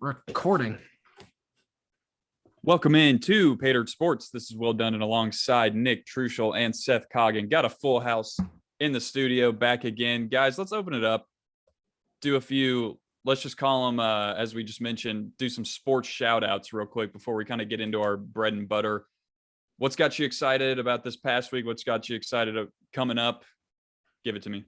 Recording. Welcome in to Pay Dirt Sports. This is Will Done and alongside Nick Truschel and Seth Coggin. Got a full house in the studio back again. Guys, let's open it up. Do a few, let's just call them, as we just mentioned, do some sports shout outs real quick before we kind of get into our bread and butter. What's got you excited about this past week? What's got you excited coming up? Give it to me.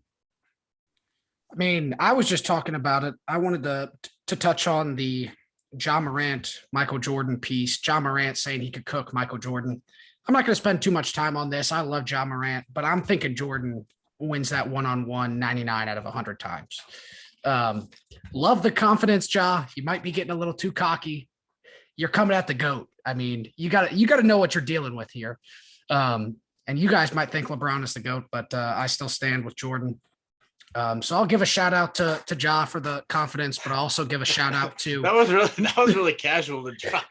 I mean, I was just talking about it. I wanted to touch on the Ja Morant, Michael Jordan piece. Ja Morant saying he could cook Michael Jordan. I'm not going to spend too much time on this. I love Ja Morant, but I'm thinking Jordan wins that one-on-one 99 out of 100 times. Love the confidence, Ja. You might be getting a little too cocky. You're coming at the GOAT. I mean, you got to know what you're dealing with here. And you guys might think LeBron is the GOAT, but I still stand with Jordan. So I'll give a shout out to Ja for the confidence, but I'll also give a shout out to that was really casual to drop.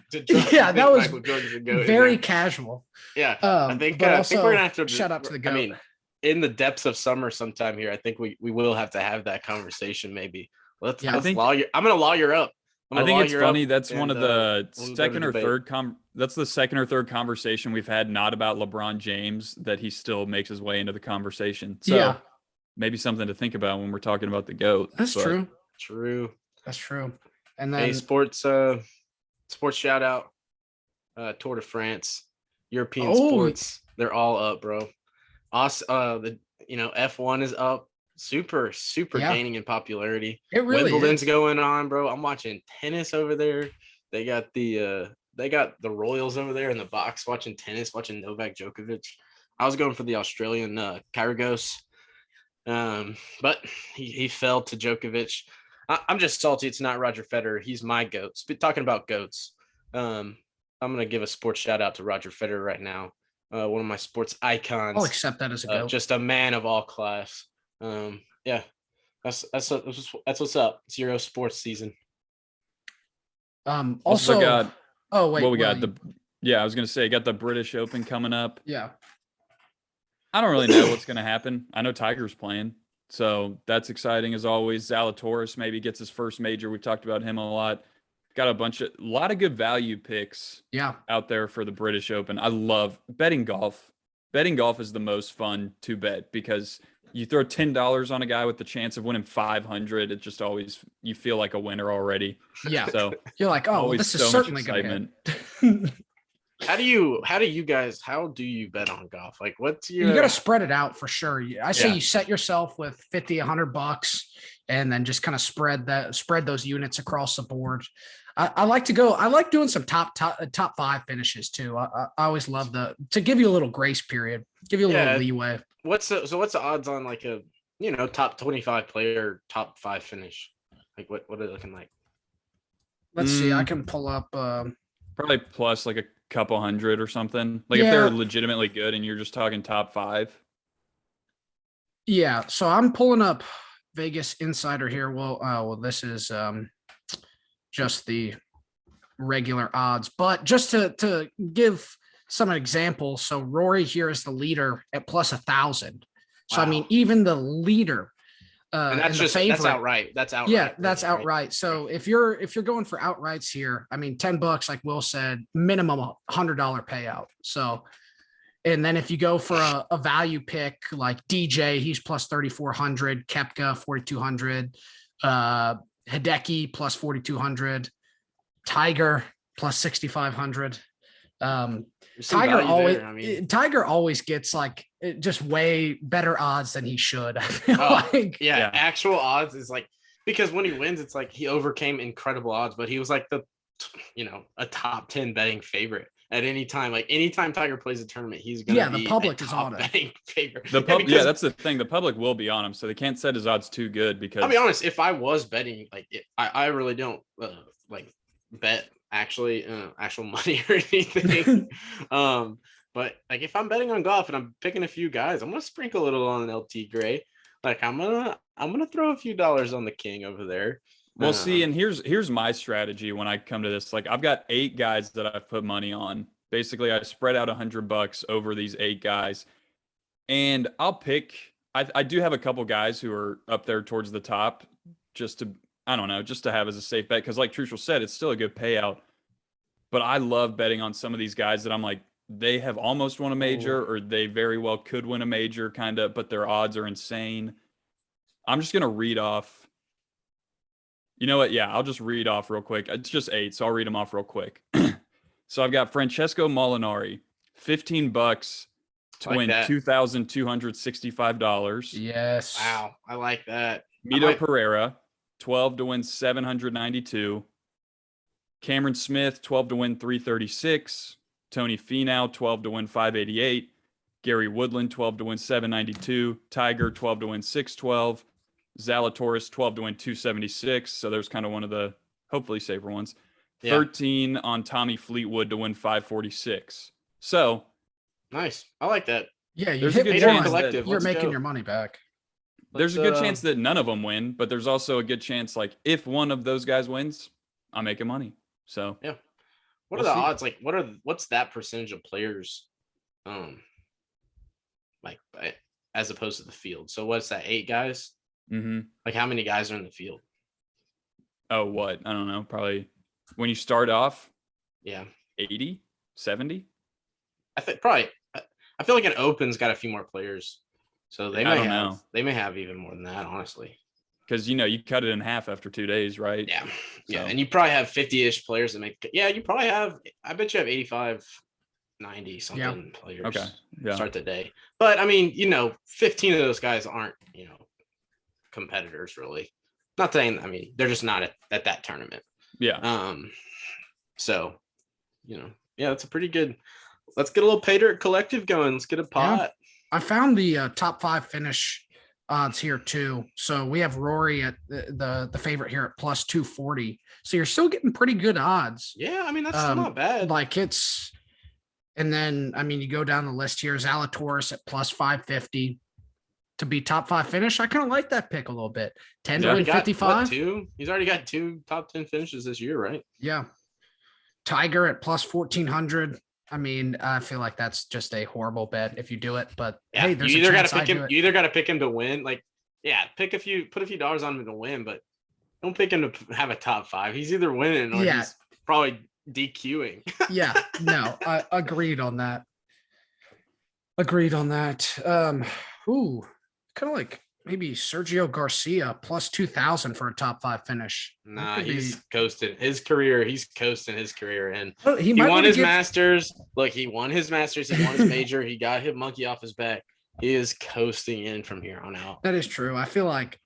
Yeah, that was very goat casual. Yeah, I think we're gonna have to shout out to the GOAT. I mean, in the depths of summer, sometime here, I think we will have to have that conversation. Maybe I'm gonna lawyer up. I think it's funny. That's one of the second or third. That's the second or third conversation we've had, not about LeBron James, that he still makes his way into the conversation. So, yeah. Maybe something to think about when we're talking about the GOAT. That's true. That's true. And then sports shout out, Tour de France, European sports. They're all up, bro. F1 is up. Super gaining in popularity. It really Wimbledon's is. going on, bro. I'm watching tennis over there. They got the Royals over there in the box watching tennis, watching Novak Djokovic. I was going for the Australian Kyrgios. But he fell to Djokovic. I'm just salty it's not Roger Federer. He's my GOAT. Talking about GOATs, I'm gonna give a sports shout out to Roger Federer right now. One of my sports icons. I'll accept that as a GOAT. Just a man of all class. Yeah, that's what's up. It's Euro sports season. Also got, oh wait, I was gonna say, got the British Open coming up. Yeah. I don't really know what's going to happen. I know Tiger's playing, so that's exciting as always. Zalatoris maybe gets his first major. We've talked about him a lot. Got a lot of good value picks out there for the British Open. I love betting golf. Betting golf is the most fun to bet because you throw $10 on a guy with the chance of winning 500. It just always, you feel like a winner already. Yeah. So you're like, oh, this is certainly going to How do you bet on golf? Like, what's your? You got to spread it out for sure. I say you set yourself with $50-$100 and then just kind of spread those units across the board. I like doing some top five finishes too. I always love to give you a little grace period, give you a little leeway. What's the odds on like a top 25 player top 5 finish? Like what are they looking like? Let's see. I can pull up probably plus like a couple hundred or something. Like if they're legitimately good and you're just talking top 5. Yeah. So I'm pulling up Vegas Insider here. Well, this is just the regular odds, but just to give some examples. So Rory here is the leader at plus 1,000. So wow. I mean, even the leader. And that's outright. That's outright. Yeah, that's outright. So if you're going for outrights here, I mean, $10, like Will said, minimum $100 payout. So, and then if you go for a value pick like DJ, he's plus 3,400, Koepka 4,200, Hideki plus 4,200, Tiger plus 6,500. Tiger always gets like just way better odds than he should. I feel like. Actual odds is like, because when he wins, it's like he overcame incredible odds, but he was like a top 10 betting favorite at any time. Like anytime Tiger plays a tournament, he's gonna be the public is on it. Favorite. That's the thing. The public will be on him, so they can't set his odds too good. Because I'll be honest, if I was betting, like I really don't bet actual money or anything. But like if I'm betting on golf and I'm picking a few guys, I'm gonna sprinkle a little on an LT Gray. Like I'm gonna throw a few dollars on the king over there. Well, see, and here's my strategy when I come to this. Like I've got 8 guys that I've put money on. Basically, I spread out $100 over these 8 guys, and I'll pick. I do have a couple guys who are up there towards the top, just to I don't know, just to have as a safe bet. Because like Trucial said, it's still a good payout. But I love betting on some of these guys that I'm like, they have almost won a major or they very well could win a major kind of, but their odds are insane. I'm just going to read off. You know what? Yeah, I'll just read off real quick. It's just 8, so I'll read them off real quick. So I've got Francesco Molinari, $15 to Like win that. $2,265. Yes. Wow, I like that. Mito Pereira, 12 to win 792. Cameron Smith, 12 to win 336. Tony Finau, 12 to win 588. Gary Woodland, 12 to win 792. Tiger, 12 to win 612. Zalatoris, 12 to win 276. So there's kind of one of the hopefully safer ones. 13 on Tommy Fleetwood to win 546. So nice. I like that. Yeah, you there's a hit good one, chance collective. you're Let's making go. your money back. There's a good chance that none of them win, but there's also a good chance like if one of those guys wins, I'm making money. So yeah. What we'll are the see. odds? Like, what's that percentage of players, like as opposed to the field? So what's that? 8 guys? Mm-hmm. Like, how many guys are in the field? Oh, what? I don't know. Probably when you start off, Yeah, 80, 70. I think probably. I feel like an Open's got a few more players, so they I may don't have. know. They may have even more than that, honestly. Because you cut it in half after 2 days, right? Yeah, yeah, So- and you probably have 50-ish players that make. Yeah, you probably have. I bet you have 85, 90 something players. Okay. Yeah. Start the day, but I mean, 15 of those guys aren't, competitors really. Not saying. I mean, they're just not at that tournament. Yeah. So, yeah, that's a pretty good. Let's get a little pay dirt collective going. Let's get a pot. I found the top 5 finish odds here too. So we have Rory at the favorite here at plus 240. So you're still getting pretty good odds. Yeah, I mean that's still not bad. Like and then I mean you go down the list here. Zalatoris at plus 550 to be top 5 finish. I kind of like that pick a little bit. 10 to win 55. He's already got 2 top 10 finishes this year, right? Yeah. Tiger at plus 1400. I mean, I feel like that's just a horrible bet if you do it, but Yeah, hey, there's you either got a to chance pick I do him. it. You either got to pick him to win. Like, yeah, put a few dollars on him to win, but don't pick him to have a top 5. He's either winning or he's probably DQing. Yeah, no, I agreed on that. Ooh, kind of like maybe Sergio Garcia plus 2,000 for a top 5 finish. Nah, he's coasting his career. He's coasting his career in. Well, He won his Masters. Look, he won his Masters. He won his major. He got his monkey off his back. He is coasting in from here on out. That is true. I feel like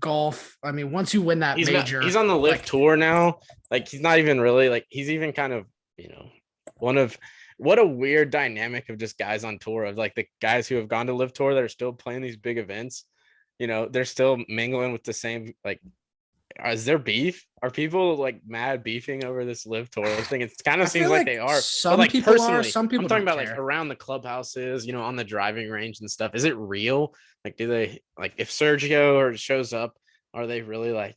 golf. I mean, once you win that major, he's on the live tour now. Like he's not even really like he's even kind of what a weird dynamic of just guys on tour of like the guys who have gone to live tour that are still playing these big events. They're still mingling with the same like. Is there beef? Are people like mad beefing over this live tour thing? It kind of seems like they are. Some but, like, people personally, are. Some people I'm talking don't about care. like around the clubhouses, on the driving range and stuff. Is it real? Like, do they like if Sergio or shows up, are they really like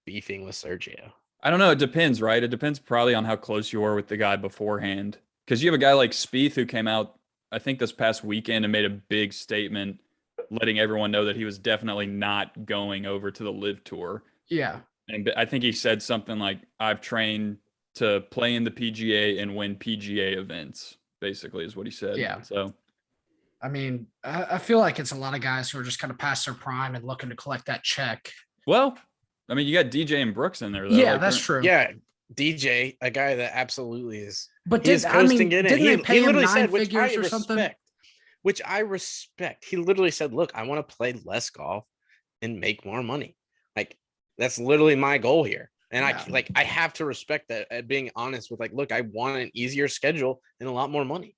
beefing with Sergio? I don't know. It depends, right? It depends probably on how close you are with the guy beforehand. Because you have a guy like Spieth who came out, I think this past weekend and made a big statement, letting everyone know that he was definitely not going over to the live tour. Yeah. And I think he said something like, I've trained to play in the PGA and win PGA events, basically is what he said. Yeah. So, I mean, I feel like it's a lot of guys who are just kind of past their prime and looking to collect that check. well, I mean, you got DJ and Brooks in there, though. Yeah, Like, that's they're- true. Yeah, DJ, a guy that absolutely is. But He is coasting in. didn't they pay him literally 9 which I figures or something? respect. Which I respect. He literally said, "Look, I want to play less golf and make more money. Like that's literally my goal here." And Yeah. I have to respect that at being honest with look, I want an easier schedule and a lot more money.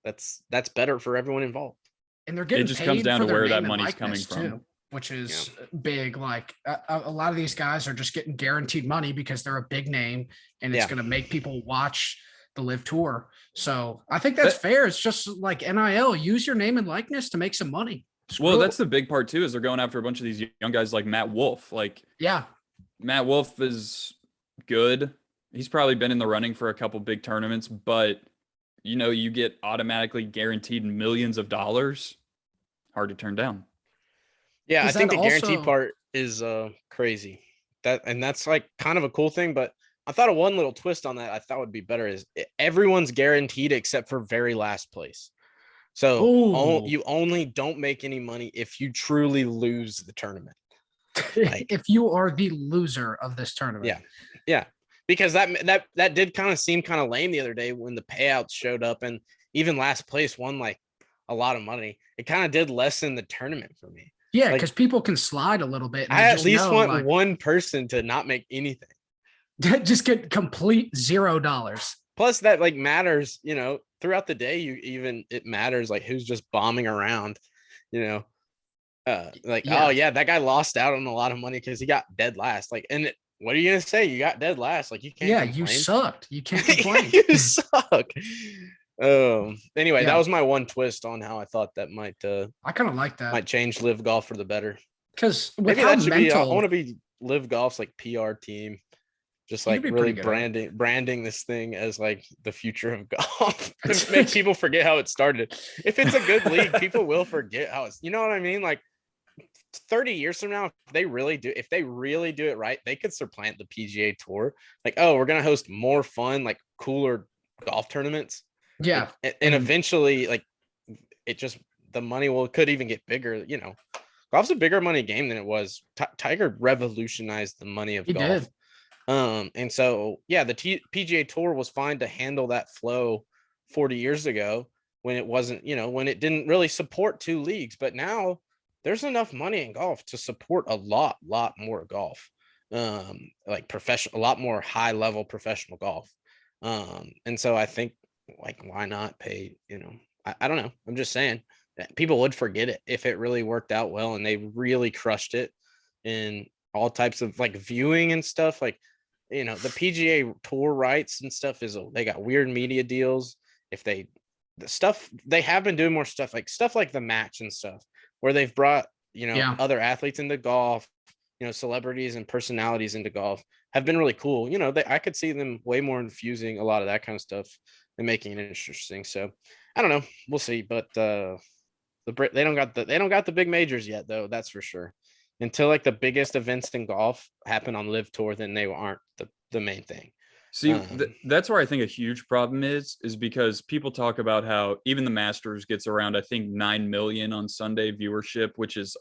That's better for everyone involved. And they're getting just paid comes down for to their where that name and money's coming likeness, from. too, which is big. Like a lot of these guys are just getting guaranteed money because they're a big name and it's going to make people watch the live tour. So I think that's fair. It's just like NIL, use your name and likeness to make some money. Well, that's the big part too, is they're going after a bunch of these young guys like Matt Wolff. Like, yeah, Matt Wolff is good. He's probably been in the running for a couple big tournaments, but you get automatically guaranteed millions of dollars. Hard to turn down. Yeah, I Is think that the guarantee also part is crazy. That's like kind of a cool thing, but I thought of one little twist on that I thought would be better is everyone's guaranteed except for very last place. So oh you only don't make any money if you truly lose the tournament. Like, if you are the loser of this tournament? yeah, yeah, because that did kind of seem kind of lame the other day when the payouts showed up and even last place won like a lot of money. It kind of did lessen the tournament for me. Yeah, Like, because people can slide a little bit and I they at just least know want like one person to not make anything. just get complete $0. Plus, that like matters, throughout the day. It matters like who's just bombing around, you know. Like, oh Yeah. yeah, that guy lost out on a lot of money because he got dead last. Like, and what are you gonna say? You got dead last. Like, you can't Yeah, you complain. sucked. You can't complain. You suck. Anyway, that Yeah, was my one twist on how I thought that I kind of like that might change Live Golf for the better. because with Maybe how that should be. I want mental, to be Live Golf's like PR team, just you could like be really pretty good at branding this thing as like the future of golf to make it. people forget how it started. If it's a good league, people will forget how it's. You know what I mean? Like 30 years from now, if they really do it right, they could supplant the PGA Tour. Like, oh, we're gonna host more fun, like cooler golf tournaments. Yeah, And eventually, like, it just the money could even get bigger. Golf's a bigger money game than it was. Tiger revolutionized the money of he golf. did. And so yeah, the PGA Tour was fine to handle that flow 40 years ago when it wasn't, when it didn't really support two leagues. But now there's enough money in golf to support a lot more golf. Like a lot more high level professional golf. And so I think, like, why not pay, I don't know. I'm just saying that people would forget it if it really worked out well and they really crushed it in all types of like viewing and stuff. Like, the PGA Tour rights and stuff they got weird media deals. They have been doing more stuff like the match and stuff where they've brought, Yeah, other athletes into golf, celebrities and personalities into golf have been really cool. I could see them way more infusing a lot of that kind of stuff and making it interesting. So I don't know. We'll see. But they don't got the big majors yet, though. That's for sure. Until like the biggest events in golf happen on Live Tour, then they aren't the main thing. See, that's where I think a huge problem is because people talk about how even the Masters gets around, I think, 9 million on Sunday viewership, which is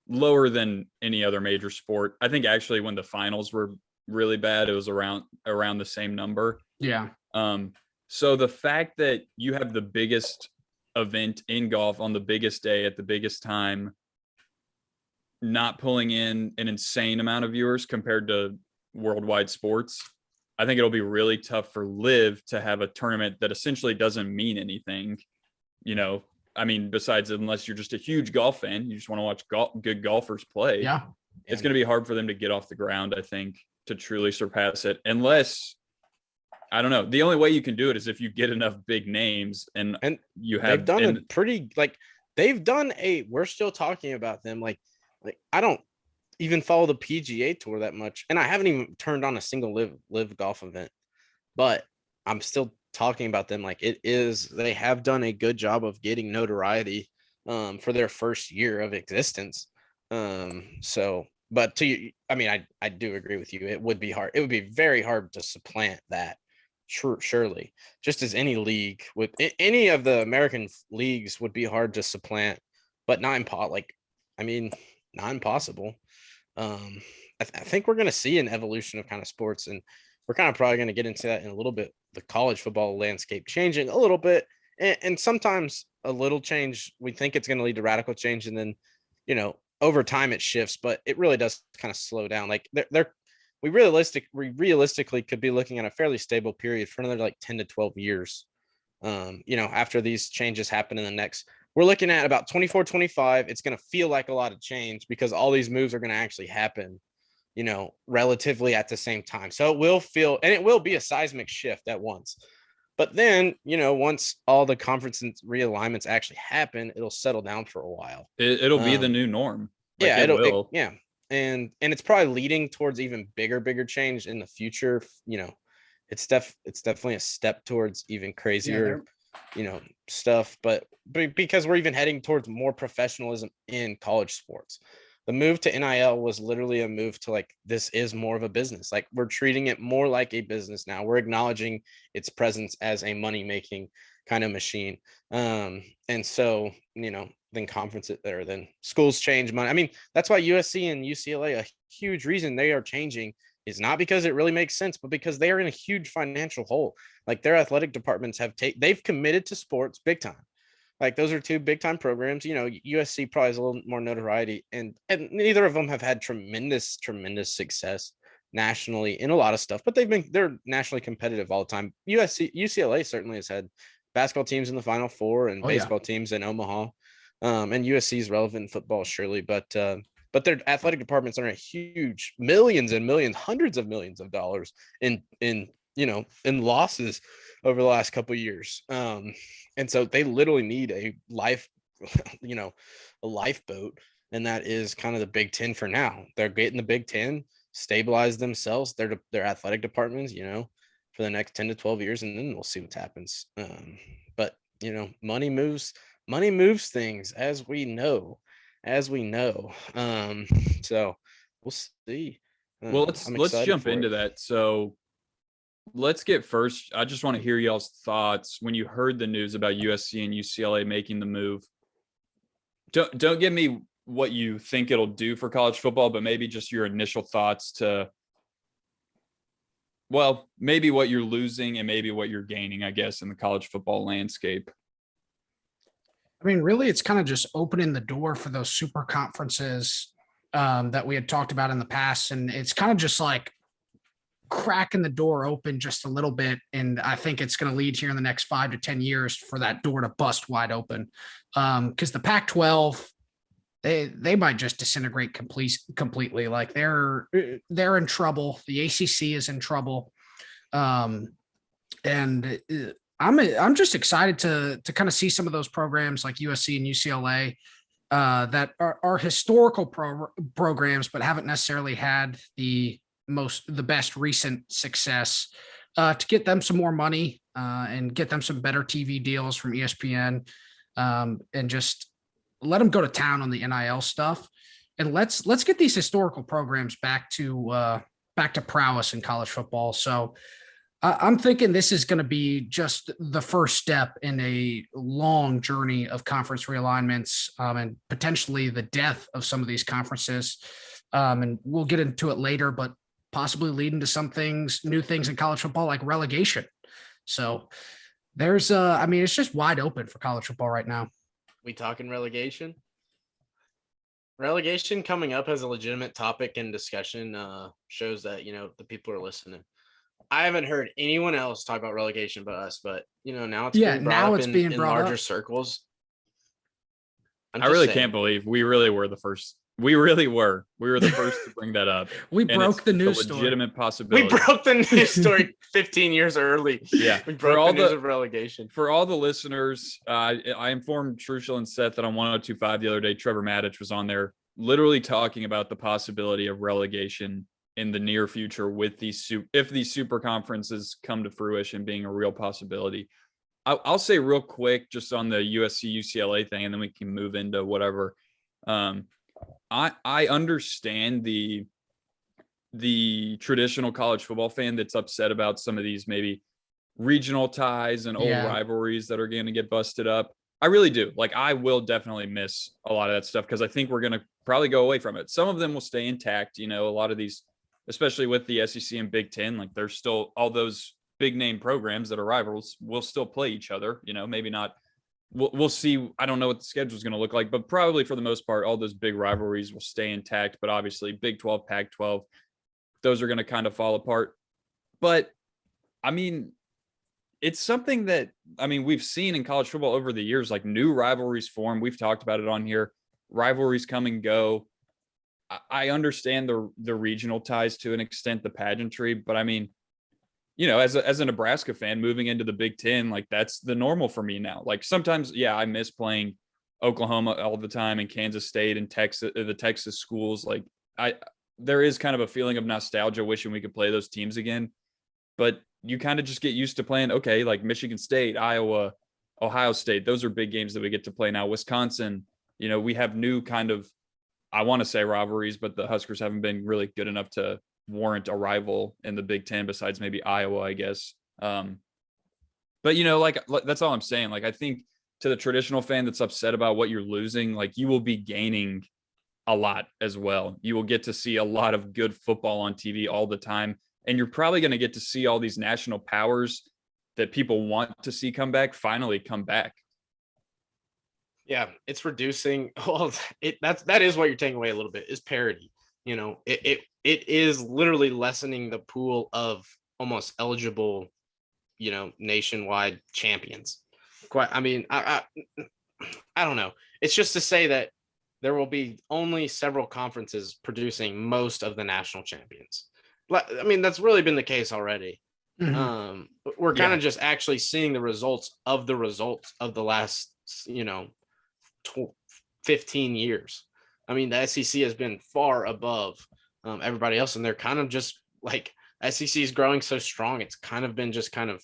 lower than any other major sport. I think actually when the finals were really bad, it was around the same number. yeah, So the fact that you have the biggest event in golf on the biggest day at the biggest time, not pulling in an insane amount of viewers compared to worldwide sports, I think it'll be really tough for Live to have a tournament that essentially doesn't mean anything. I mean, besides, unless you're just a huge golf fan, you just want to watch good golfers play. yeah. It's going to be hard for them to get off the ground, I think, to truly surpass it. Unless, I don't know, the only way you can do it is if you get enough big names and you have. They've done a pretty we're still talking about them. Like I don't even follow the PGA Tour that much, and I haven't even turned on a single live golf event, but I'm still talking about them like they have done a good job of getting notoriety for their first year of existence. So, but I mean, I do agree with you. It would be hard. It would be very hard to supplant that. Surely, just as any league with any of the American leagues would be hard to supplant, but not impossible. I think we're going to see an evolution of kind of sports, and we're kind of probably going to get into that in a little bit. The college football landscape changing a little bit, and sometimes a little change. We think it's going to lead to radical change, and then, over time it shifts, but it really does kind of slow down. Like we realistically could be looking at a fairly stable period for another like 10 to 12 years. After these changes happen we're looking at about 24, 25. It's going to feel like a lot of change because all these moves are going to actually happen, relatively at the same time. So it will be a seismic shift at once. But then, once all the conference realignments actually happen, it'll settle down for a while. It'll be the new norm. Like, yeah, it will. Yeah. And it's probably leading towards even bigger change in the future. It's definitely a step towards even crazier stuff, but because we're even heading towards more professionalism in college sports. The move to NIL was literally a move to like, this is more of a business. Like, we're treating it more like a business now. We're acknowledging its presence as a money-making kind of machine. And so, then conference it there, then schools change money. I mean, that's why USC and UCLA, a huge reason they are changing is not because it really makes sense, but because they are in a huge financial hole. Like, their athletic departments they've committed to sports big time. Like, those are two big time programs. USC probably has a little more notoriety, and neither of them have had tremendous success nationally in a lot of stuff, but they're nationally competitive all the time. UCLA certainly has had basketball teams in the Final Four and baseball teams in Omaha. And USC is relevant in football, surely, but their athletic departments are a huge millions and millions, hundreds of millions of dollars in losses over the last couple of years. And so they literally need a lifeboat. And that is kind of the Big Ten for now. They're getting the Big Ten, stabilize themselves, their athletic departments, for the next 10 to 12 years. And then we'll see what happens. But money moves things, as we know. So we'll see. Well, let's jump into that. So let's get first. I just want to hear y'all's thoughts when you heard the news about USC and UCLA making the move. Don't give me what you think it'll do for college football, but maybe just your initial thoughts to, well, maybe what you're losing and maybe what you're gaining, I guess, in the college football landscape. I mean, really, it's kind of just opening the door for those super conferences that we had talked about in the past. And it's kind of just like cracking the door open just a little bit. And I think it's going to lead here in the next 5 to 10 years for that door to bust wide open. Because the Pac-12, they might just disintegrate completely. Like, they're in trouble. The ACC is in trouble. And I'm just excited to kind of see some of those programs like USC and UCLA that are historical programs, but haven't necessarily had the best recent success, to get them some more money and get them some better TV deals from ESPN, and just let them go to town on the NIL stuff. And let's get these historical programs back to prowess in college football. So I'm thinking this is going to be just the first step in a long journey of conference realignments, and potentially the death of some of these conferences. And we'll get into it later, but possibly leading to new things in college football, like relegation. So there's it's just wide open for college football right now. We talking relegation? Relegation coming up as a legitimate topic and discussion shows that, the people are listening. I haven't heard anyone else talk about relegation but us, but now it's being brought up in larger circles. I really can't believe we really were the first. We really were. We were the first to bring that up. We broke the news story. Legitimate possibility. We broke the news story 15 years early. Yeah. We broke the news of relegation. For all the listeners, I informed Trushel and Seth that on 102.5 the other day, Trevor Maddich was on there literally talking about the possibility of relegation in the near future with if these super conferences come to fruition being a real possibility. I'll say real quick just on the USC UCLA thing, and then we can move into whatever. I understand the traditional college football fan that's upset about some of these maybe regional ties and old rivalries that are going to get busted up. I really do. Like, I will definitely miss a lot of that stuff because I think we're going to probably go away from it. Some of them will stay intact. A lot of these, especially with the SEC and Big Ten, like, there's still all those big name programs that are rivals will still play each other. Maybe not. We'll see. I don't know what the schedule is going to look like, but probably for the most part, all those big rivalries will stay intact. But obviously, Big 12, Pac-12, those are going to kind of fall apart. But I mean, it's something that, we've seen in college football over the years, like new rivalries form. We've talked about it on here. Rivalries come and go. I understand the regional ties to an extent, the pageantry, but as a Nebraska fan moving into the Big Ten, like, that's the normal for me now. Like, sometimes, I miss playing Oklahoma all the time and Kansas State and Texas, the Texas schools. Like, there is kind of a feeling of nostalgia wishing we could play those teams again, but you kind of just get used to playing, okay, like Michigan State, Iowa, Ohio State. Those are big games that we get to play now. Wisconsin, we have new kind of, I want to say rivalries, but the Huskers haven't been really good enough to warrant a rival in the Big Ten besides maybe Iowa, I guess. But like that's all I'm saying. Like, I think to the traditional fan that's upset about what you're losing, like, you will be gaining a lot as well. You will get to see a lot of good football on TV all the time. And you're probably going to get to see all these national powers that people want to see come back finally come back. Yeah, it's reducing. Well, that is what you're taking away a little bit is parity. It is literally lessening the pool of almost eligible, nationwide champions. I don't know. It's just to say that there will be only several conferences producing most of the national champions. I mean, that's really been the case already. Mhm. We're kind of just actually seeing the results of the last, 15 years. I mean, the SEC has been far above everybody else, and they're kind of just like SEC is growing so strong. It's kind of been just kind of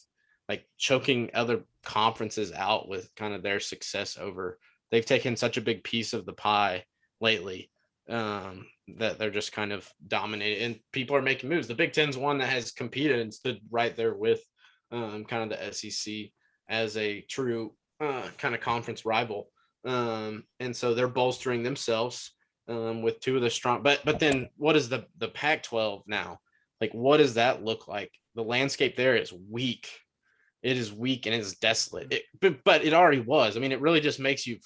like choking other conferences out with kind of their success over. They've taken such a big piece of the pie lately that they're just kind of dominated, and people are making moves. The Big Ten's one that has competed and stood right there with kind of the SEC as a true kind of conference rival. And so they're bolstering themselves with two of the strong. But then what is the Pac-12 now? Like, what does that look like? The landscape there is weak. It is weak and it's desolate. But it already was. I mean, it really just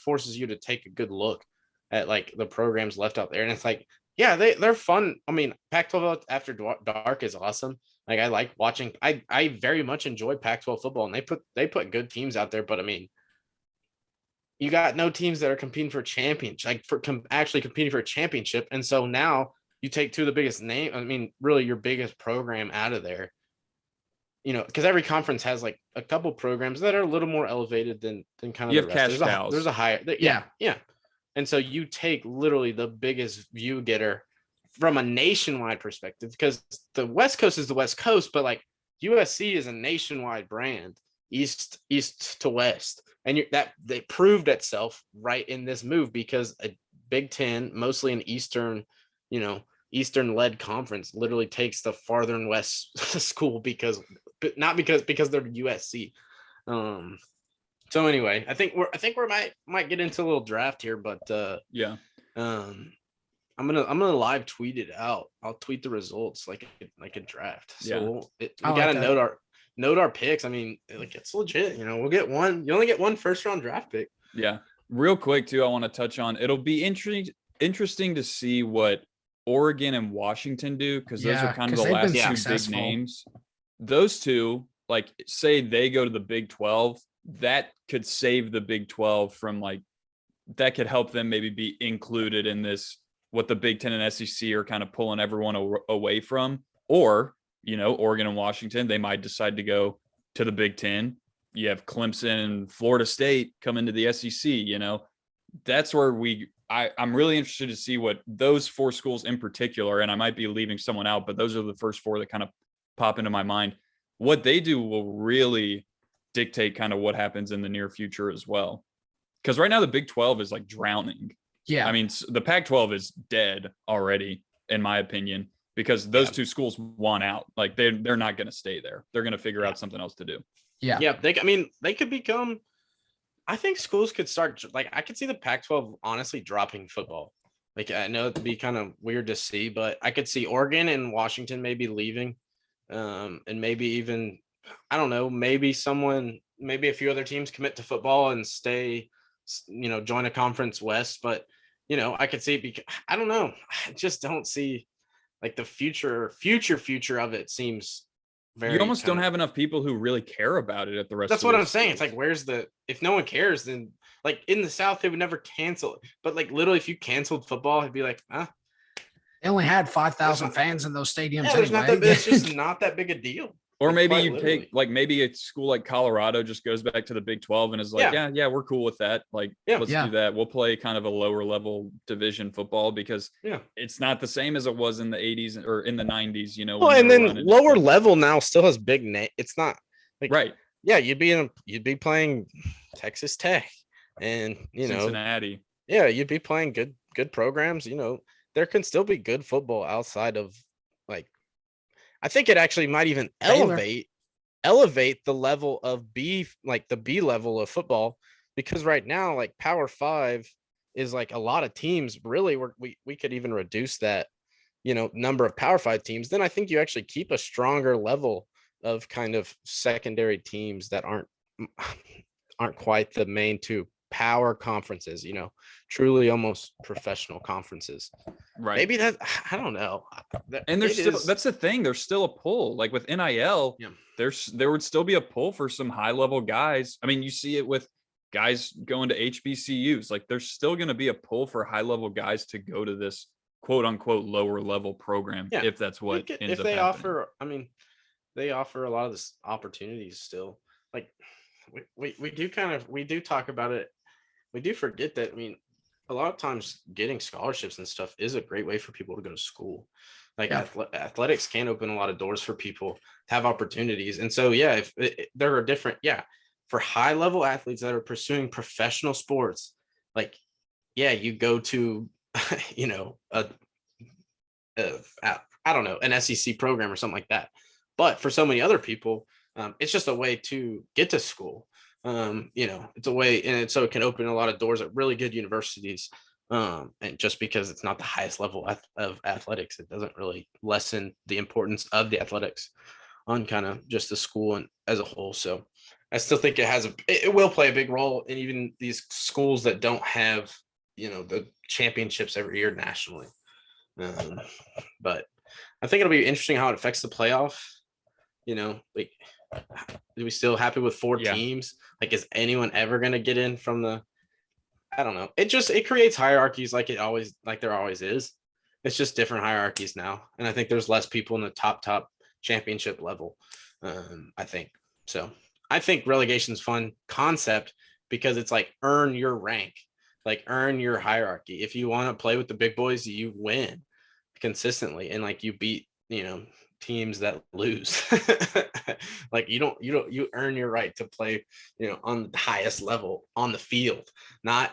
forces you to take a good look at like the programs left out there. And it's like, yeah, they're fun. I mean, Pac-12 after dark is awesome. Like, I like watching. I very much enjoy Pac-12 football, and they put good teams out there. But I mean, you got no teams that are competing for championship, actually competing for a championship. And so now you take two of the biggest name. I mean, really your biggest program out of there. Because every conference has like a couple programs that are a little more elevated than kind of You the have rest. cash cows. There's a higher, yeah. And so you take literally the biggest view getter from a nationwide perspective, because the West Coast is the West Coast, but like USC is a nationwide brand, east to west, and that they proved itself right in this move, because a Big Ten, mostly an Eastern led conference, literally takes the farther and west school because they're USC. So anyway, I think we might get into a little draft here, but yeah. I'm gonna live tweet it out. I'll tweet the results like a draft. So we gotta note our picks. I mean, like, it's legit. We'll get one. You only get one first round draft pick. Yeah. Real quick too, I want to touch on. It'll be interesting to see what Oregon and Washington do, because those are kind of the last two big names. Those two, like, say they go to the Big 12, that could save the Big 12 from that could help them maybe be included in this, what the Big 10 and SEC are kind of pulling everyone away from. Or, Oregon and Washington, they might decide to go to the Big 10. You have Clemson and Florida State come into the SEC, that's where I'm really interested to see what those four schools in particular, and I might be leaving someone out, but those are the first four that kind of pop into my mind. What they do will really dictate kind of what happens in the near future as well. Because right now the Big 12 is like drowning. Yeah. I mean, the Pac-12 is dead already, in my opinion, because those two schools want out. Like, they're not going to stay there. They're going to figure out something else to do. Yeah. Yeah. They could become, I think schools could start, like, I could see the Pac-12 honestly dropping football. Like, I know it'd be kind of weird to see, but I could see Oregon and Washington maybe leaving. And maybe even, I don't know, maybe a few other teams commit to football and stay, join a conference West. But, I could see it because, I don't know. I just don't see like the future of it seems very. You almost don't have enough people who really care about it at the rest. That's what I'm saying. It's like, if no one cares, then like in the South, they would never cancel it. But like literally, if you canceled football, it'd be like, They only had 5,000 fans in those stadiums. Yeah, it's just not that big a deal. Or maybe you take, like, maybe a school like Colorado just goes back to the Big 12 and is like, yeah, we're cool with that. Like, let's do that. We'll play kind of a lower level division football, because it's not the same as it was in the 80s or in the 90s, Well, and then lower level now still has big name. It's not like, right. Yeah, you'd be playing Texas Tech, and Cincinnati. yeah, you'd be playing good programs. There can still be good football outside of, like, I think it actually might even Baylor. elevate the level of the B level of football, because right now, like, Power 5 is like a lot of teams. Really, we could even reduce that, number of Power 5 teams. Then I think you actually keep a stronger level of kind of secondary teams that aren't quite the main two power conferences, truly almost professional conferences. Right. Maybe that, I don't know. And that's the thing. There's still a pull. Like with NIL, Yeah. there would still be a pull for some high level guys. I mean, you see it with guys going to HBCUs. Like there's still going to be a pull for high level guys to go to this quote unquote lower level program, Yeah. if that's what ends if up they happening. they offer a lot of this opportunities still. Like we do talk about it. We do forget that. I mean, a lot of times getting scholarships and stuff is a great way for people to go to school. Like athletics can open a lot of doors for people to have opportunities. And so, yeah, if there are different, for high level athletes that are pursuing professional sports, like, yeah, you go to, I don't know, an SEC program or something like that. But for so many other people, it's just a way to get to school. It's a way, and so it can open a lot of doors at really good universities. And just because it's not the highest level of athletics, it doesn't really lessen the importance of the athletics on kind of just the school and as a whole. So I still think it will play a big role in even these schools that don't have, the championships every year nationally. But I think it'll be interesting how it affects the playoff. Like, are we still happy with 4 teams? Like, is anyone ever going to get in from the, I don't know. It creates hierarchies like there always is. It's just different hierarchies now. And I think there's less people in the top championship level. I think so. I think relegation's fun concept because it's like earn your rank, like earn your hierarchy. If you want to play with the big boys, you win consistently, and like you beat, teams that lose. Like you earn your right to play, on the highest level on the field, not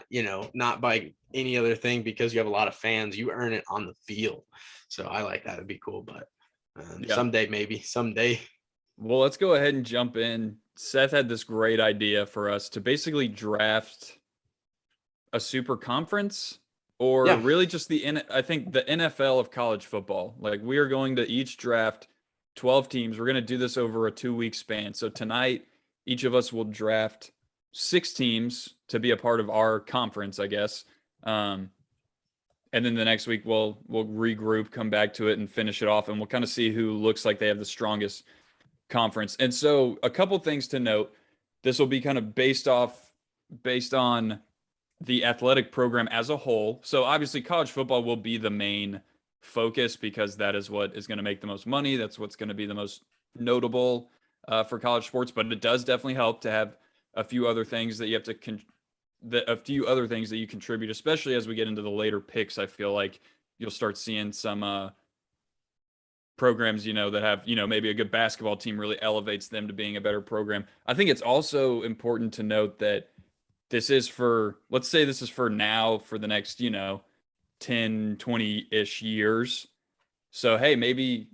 by any other thing because you have a lot of fans. You earn it on the field. So I like that. It'd be cool, but someday. Well, let's go ahead and jump in. Seth had this great idea for us to basically draft a super conference, or really just I think the NFL of college football. Like, we are going to each draft 12 teams. We're going to do this over a 2-week span. So tonight, each of us will draft 6 teams to be a part of our conference, I guess. And then the next week we'll regroup, come back to it, and finish it off. And we'll kind of see who looks like they have the strongest conference. And so a couple things to note. This will be kind of based on the athletic program as a whole. So obviously college football will be the main focus because that is what is going to make the most money. That's what's going to be the most notable for college sports. But it does definitely help to have a few other things that you have to a few other things that you contribute, especially as we get into the later picks. I feel like you'll start seeing some programs, that have, maybe a good basketball team really elevates them to being a better program. I think it's also important to note that let's say this is for now, for the next, 10, 20-ish years. So, hey, maybe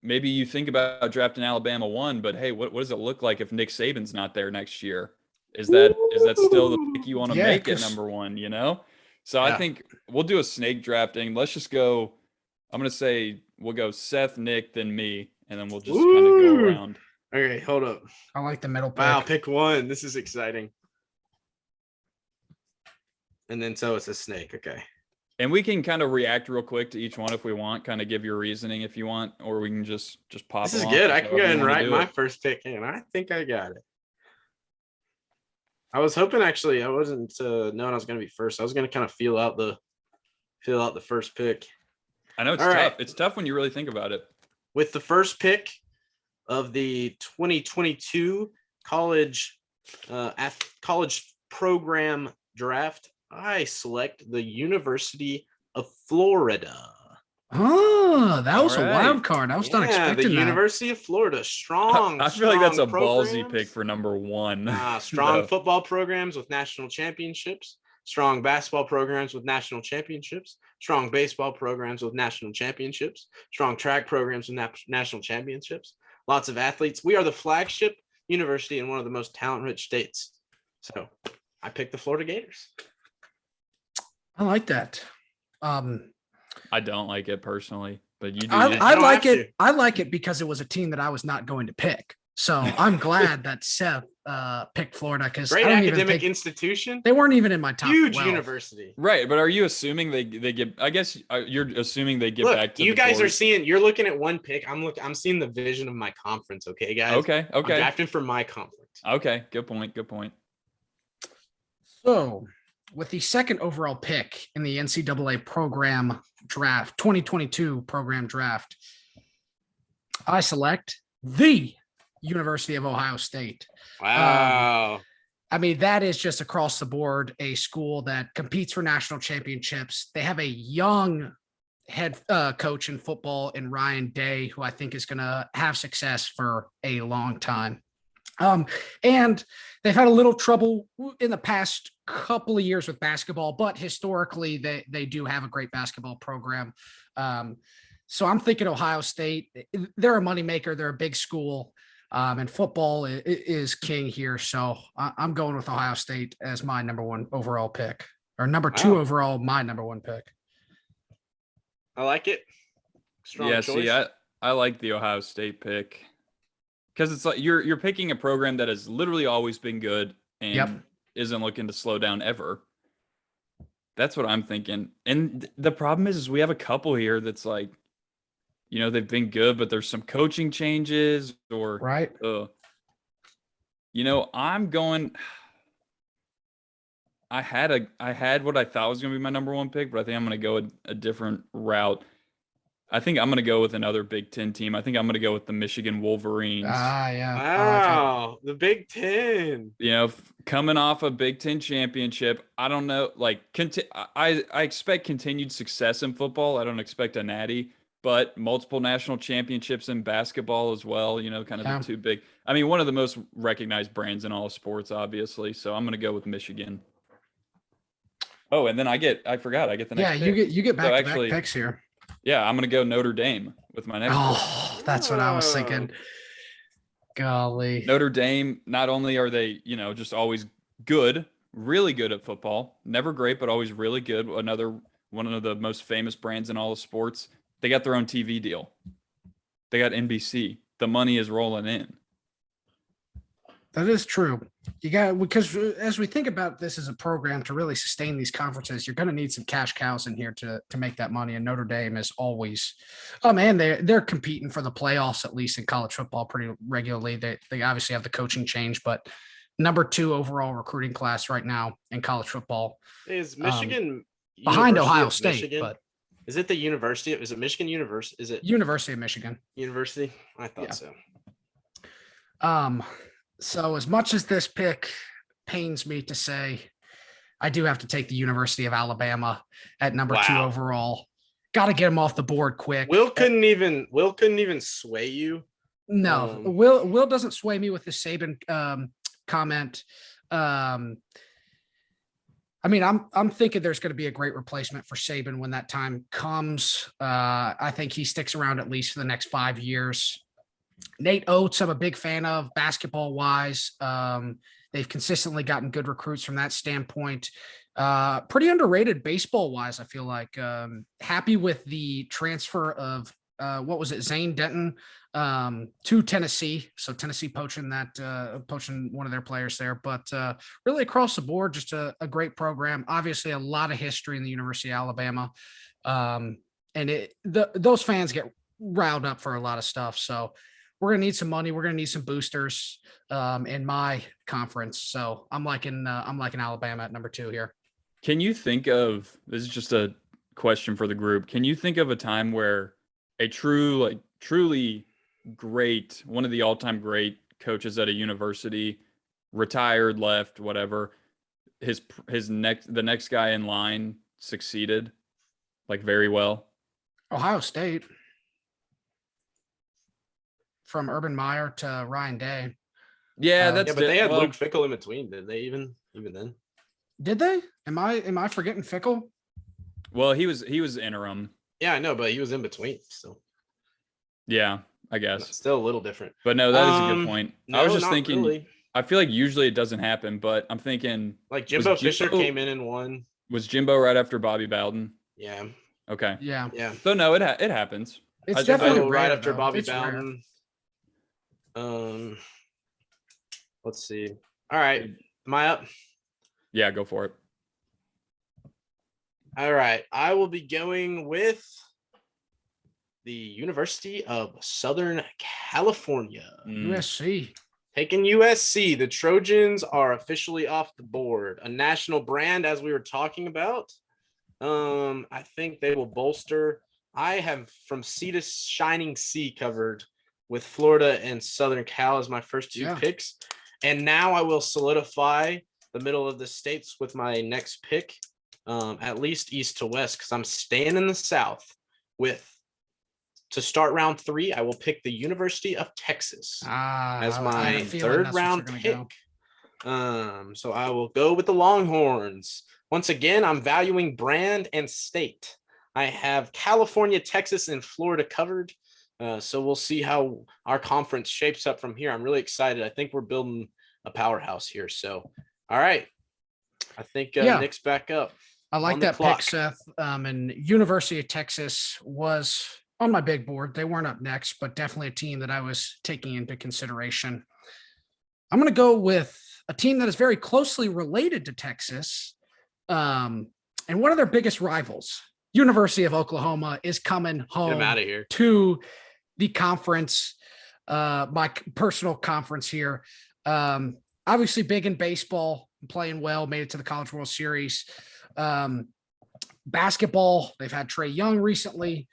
you think about drafting Alabama 1, but hey, what does it look like if Nick Saban's not there next year? Is that still the pick you want to make at number 1, So I think we'll do a snake drafting. Let's just go. I'm going to say we'll go Seth, Nick, then me, and then we'll just kind of go around. Okay, hold up. I like the middle pick. Wow, pick 1. This is exciting. And then so it's a snake. Okay. And we can kind of react real quick to each one if we want, kind of give your reasoning if you want, or we can just pop. This is good. I can go ahead and write my first pick in. I think I got it. I was hoping, actually, I wasn't knowing I was going to be first. I was going to kind of feel out the first pick. I know it's tough. Right. It's tough when you really think about it. With the first pick of the 2022 college program draft, I select the University of Florida. Oh, that All was a right. wild card. I was not Yeah, the expecting that. University of Florida, strong. I feel like that's a strong ballsy programs. pick for number one. Strong though. football programs with national championships. Strong basketball programs with national championships. Strong baseball programs with national championships. Strong track programs with national championships. Lots of athletes. We are the flagship university in one of the most talent-rich states. So I picked the Florida Gators. I like that. I don't like it personally, but you do. I You don't like have it. to. I like it because it was a team that I was not going to pick. So I'm glad that Seth picked Florida because I Great don't even academic think institution. they weren't even in my top Huge 12. university. Right, but are you assuming they get? I guess you're assuming they get Look, back to. you the guys are glory. seeing. You're looking at one pick. I'm seeing the vision of my conference. Okay, guys. Okay. I'm drafting for my conference. Okay. Good point. Good point. So, with the second overall pick in the NCAA program draft, 2022 program draft, I select the University of Ohio State. Wow. I mean, that is just across the board a school that competes for national championships. They have a young head coach in football in Ryan Day, who I think is going to have success for a long time. And they've had a little trouble in the past couple of years with basketball, but historically they do have a great basketball program. So I'm thinking Ohio State. They're a moneymaker. They're a big school. And football is king here. So I'm going with Ohio State as my number one overall pick, or number two overall, my number one pick. I like it. Strong choice. See, I like the Ohio State pick because it's like you're picking a program that has literally always been good and isn't looking to slow down ever. That's what I'm thinking. And the problem is we have a couple here that's like, they've been good, but there's some coaching changes or right. I'm going. I had what I thought was going to be my number one pick, but I think I'm going to go a different route. I think I'm going to go with another Big Ten team. I think I'm going to go with the Michigan Wolverines. Yeah. Wow, the Big Ten. Coming off a Big Ten championship, I don't know. Like, I expect continued success in football. I don't expect a natty, but multiple national championships in basketball as well. Kind of the two big. I mean, one of the most recognized brands in all of sports, obviously. So I'm going to go with Michigan. Oh, and then I forgot. I get the next. Yeah, pick. you get back to back picks here. Yeah, I'm going to go Notre Dame with my next pick. That's what I was thinking. Golly. Notre Dame, not only are they, just always good, really good at football, never great, but always really good. Another one of the most famous brands in all of sports. They got their own TV deal. They got NBC. The money is rolling in. That is true. Because as we think about this as a program to really sustain these conferences, you're going to need some cash cows in here to make that money. And Notre Dame is always, they're competing for the playoffs, at least in college football pretty regularly. They obviously have the coaching change, but number 2 overall recruiting class right now in college football. Is Michigan behind University Ohio of State, Michigan? but is it the University? Is it Michigan University? Is it University of Michigan? University? I thought so. So as much as this pick pains me to say, I do have to take the University of Alabama at number 2 overall. Got to get him off the board quick. Will couldn't even sway you. No, Will doesn't sway me with the Saban comment. I'm thinking there's going to be a great replacement for Saban when that time comes. I think he sticks around at least for the next 5 years. Nate Oates, I'm a big fan of basketball wise. They've consistently gotten good recruits from that standpoint. Pretty underrated baseball wise, I feel like. Happy with the transfer of Zane Denton to Tennessee. So Tennessee poaching one of their players there, but really across the board, just a great program. Obviously a lot of history in the University of Alabama. And those fans get riled up for a lot of stuff. So we're going to need some money. We're going to need some boosters in my conference. So I'm liking Alabama at number 2 here. Can you think of, this is just a question for the group. Can you think of a time where a truly great, one of the all-time great coaches at a university retired, left, whatever, the next guy in line succeeded like very well? Ohio State. From Urban Meyer to Ryan Day. Yeah, Uh, that's Yeah, but they had well, Luke Fickle in between. Did they even then? Did they? Am I forgetting Fickle? well, he was interim. Yeah, I know, but he was in between. So Yeah, I guess. still a little different. But no, that is a good point. I was No, just not thinking. really. I feel like usually it doesn't happen, but I'm thinking Like was Jimbo Fisher Jimbo- came in and won. Was Jimbo right after Bobby Bowden? Yeah, Okay. Yeah. yeah. So no, it happens. It's I- definitely Jimbo rare, right after though. Bobby It's rare. Bowden. Let's see. All right, am I up? Yeah, go for it. All right, I will be going with the University of Southern California. USC. Taking USC, the Trojans are officially off the board. A national brand, as we were talking about. I think they will bolster. I have from sea to shining sea covered with Florida and Southern Cal as my first two picks. And now I will solidify the middle of the states with my next pick, at least east to west, because I'm staying in the South with. To start round 3, I will pick the University of Texas as my third round pick. So I will go with the Longhorns. Once again, I'm valuing brand and state. I have California, Texas, and Florida covered. So we'll see how our conference shapes up from here. I'm really excited. I think we're building a powerhouse here. So, all right. I think Nick's back up. I like that pick, Seth. And University of Texas was on my big board. They weren't up next, but definitely a team that I was taking into consideration. I'm going to go with a team that is very closely related to Texas. And one of their biggest rivals, University of Oklahoma, is coming home out of here to the conference, my personal conference here. Obviously big in baseball, playing well, made it to the College World Series. Basketball, they've had Trae Young recently.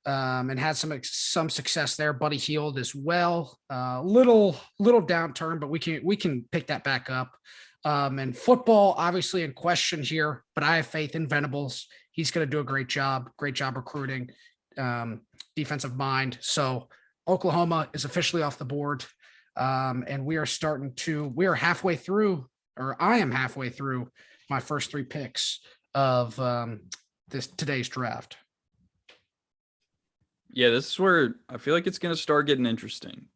And had some success there. Buddy Hield as well. Little downturn, but we can pick that back up. And football, obviously in question here, but I have faith in Venables. He's going to do a great job recruiting, defensive mind. So Oklahoma is officially off the board, and we are halfway through, or I am halfway through my first 3 picks of today's draft. Yeah, this is where I feel like it's going to start getting interesting.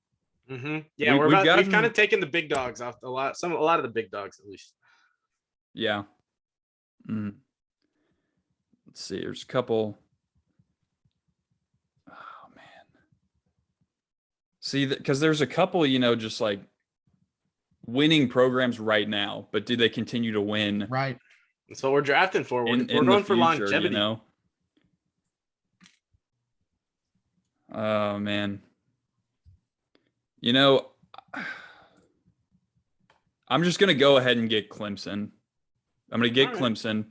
Mm-hmm. Yeah, we've kind of taken the big dogs off a lot of the big dogs at least. Yeah. Let's see. There's a couple. Oh man. See, because there's a couple, just like winning programs right now, but do they continue to win? Right. That's what we're drafting for. We're in going for longevity. Oh man. I'm just gonna go ahead and get Clemson. I'm gonna get Clemson,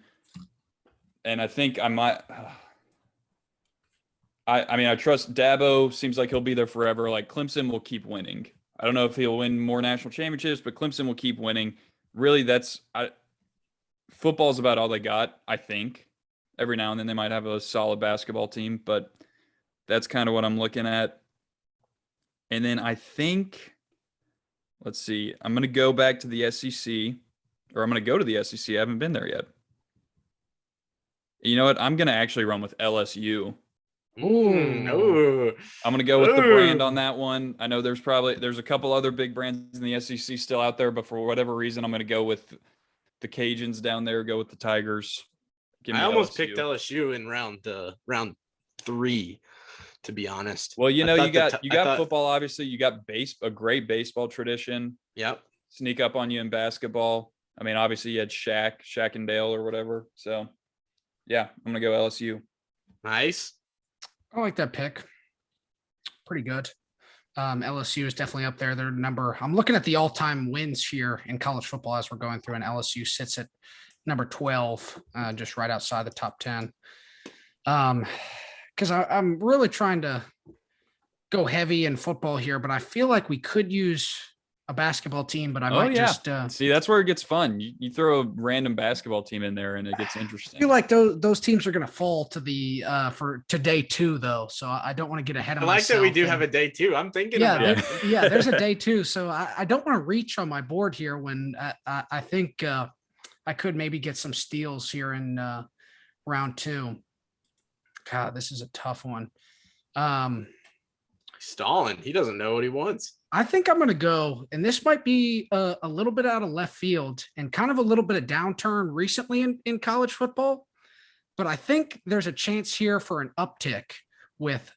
and I think I might. I trust Dabo. Seems like he'll be there forever. Like Clemson will keep winning. I don't know if he'll win more national championships, but Clemson will keep winning. Really, football's about all they got. I think every now and then they might have a solid basketball team, but that's kind of what I'm looking at. And then I think, let's see, I'm going to go back to the SEC, or I'm going to go to the SEC. I haven't been there yet. You know what? I'm going to actually run with LSU. Ooh. I'm going to go with the brand on that one. I know there's a couple other big brands in the SEC still out there, but for whatever reason, I'm going to go with the Cajuns down there, go with the Tigers. I almost picked LSU in round 3. To be honest. Well, you got football, obviously. You got a great baseball tradition. Yep. Sneak up on you in basketball. I mean, obviously you had Shaq and Dale or whatever. So, yeah, I'm going to go LSU. Nice. I like that pick. Pretty good. LSU is definitely up there. Their number. I'm looking at the all-time wins here in college football as we're going through, and LSU sits at number 12, just right outside the top 10. Because I'm really trying to go heavy in football here, but I feel like we could use a basketball team, but I Oh might yeah. just See, that's where it gets fun. You throw a random basketball team in there and it gets I interesting. feel like those teams are going to fall to the to day 2 though, so I don't want to get ahead of I like myself. that we do and- have a day 2. I'm thinking yeah, about there, it. yeah. There's a day 2, so I don't want to reach on my board here when I think I could maybe get some steals here in round 2. God, this is a tough one. Stalling. He doesn't know what he wants. I think I'm going to go, and this might be a little bit out of left field and kind of a little bit of downturn recently in college football, but I think there's a chance here for an uptick with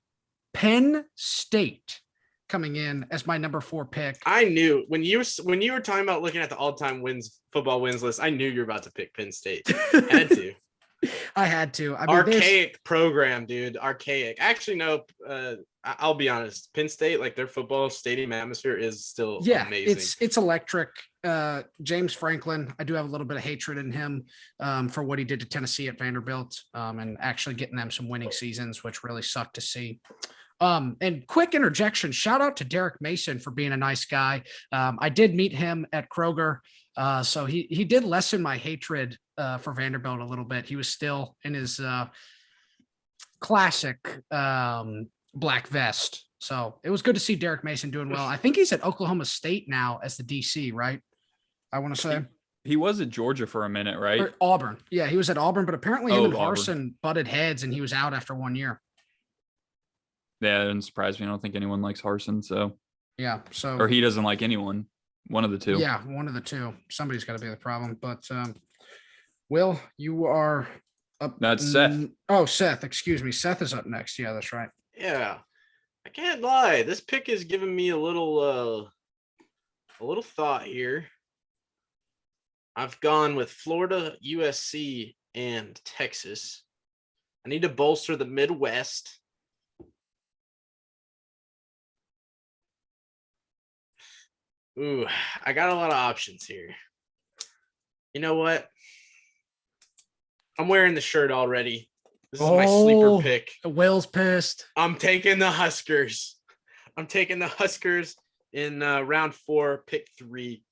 Penn State coming in as my number 4 pick. I knew when you were talking about looking at the all-time football wins list, I knew you were about to pick Penn State. Had to. I had to. I mean, Archaic program, dude. Archaic. Actually, no. I'll be honest. Penn State, like their football stadium atmosphere, is still amazing. It's electric. James Franklin, I do have a little bit of hatred in him for what he did to Tennessee at Vanderbilt and actually getting them some winning seasons, which really sucked to see. And quick interjection, shout out to Derek Mason for being a nice guy. I did meet him at Kroger. So he did lessen my hatred for Vanderbilt a little bit. He was still in his classic black vest. So it was good to see Derek Mason doing well. I think he's at Oklahoma State now as the DC, right? I want to say. He was at Georgia for a minute, right? Or Auburn. Yeah, he was at Auburn, but apparently him and Auburn. Harsin butted heads and he was out after 1 year. Yeah, it didn't surprise me. I don't think anyone likes Harsin, so Yeah. So or he doesn't like anyone. One of the two. Yeah, one of the two. Somebody's got to be the problem. But Will, you are up. That's Seth. Oh, Seth. Excuse me. Seth is up next. Yeah, that's right. Yeah. I can't lie. This pick is giving me a little thought here. I've gone with Florida, USC, and Texas. I need to bolster the Midwest. Ooh, I got a lot of options here. You know what? I'm wearing the shirt already. This is my sleeper pick. Will's pissed. I'm taking the Huskers. I'm taking the Huskers in round 4, pick 3.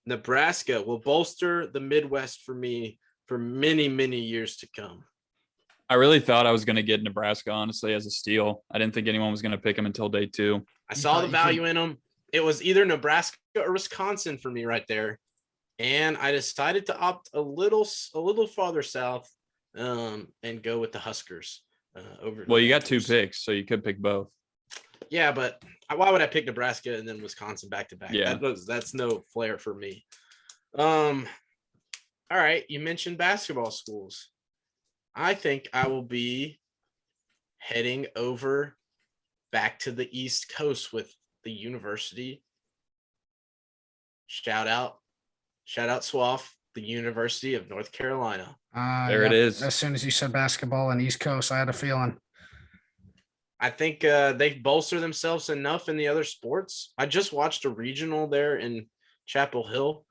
Nebraska will bolster the Midwest for me for many, many years to come. I really thought I was going to get Nebraska, honestly, as a steal. I didn't think anyone was going to pick him until day 2. I saw the value in them. It was either Nebraska or Wisconsin for me right there. And I decided to opt a little farther south and go with the Huskers. Well, you got 2 picks, so you could pick both. Yeah, but why would I pick Nebraska and then Wisconsin back to back? Yeah. That's no flair for me. All right, you mentioned basketball schools. I think I will be heading over back to the East Coast with the university. Shout out Swaff, the University of North Carolina. There it is. As soon as you said basketball and East Coast, I had a feeling. I think they bolster themselves enough in the other sports. I just watched a regional there in Chapel Hill,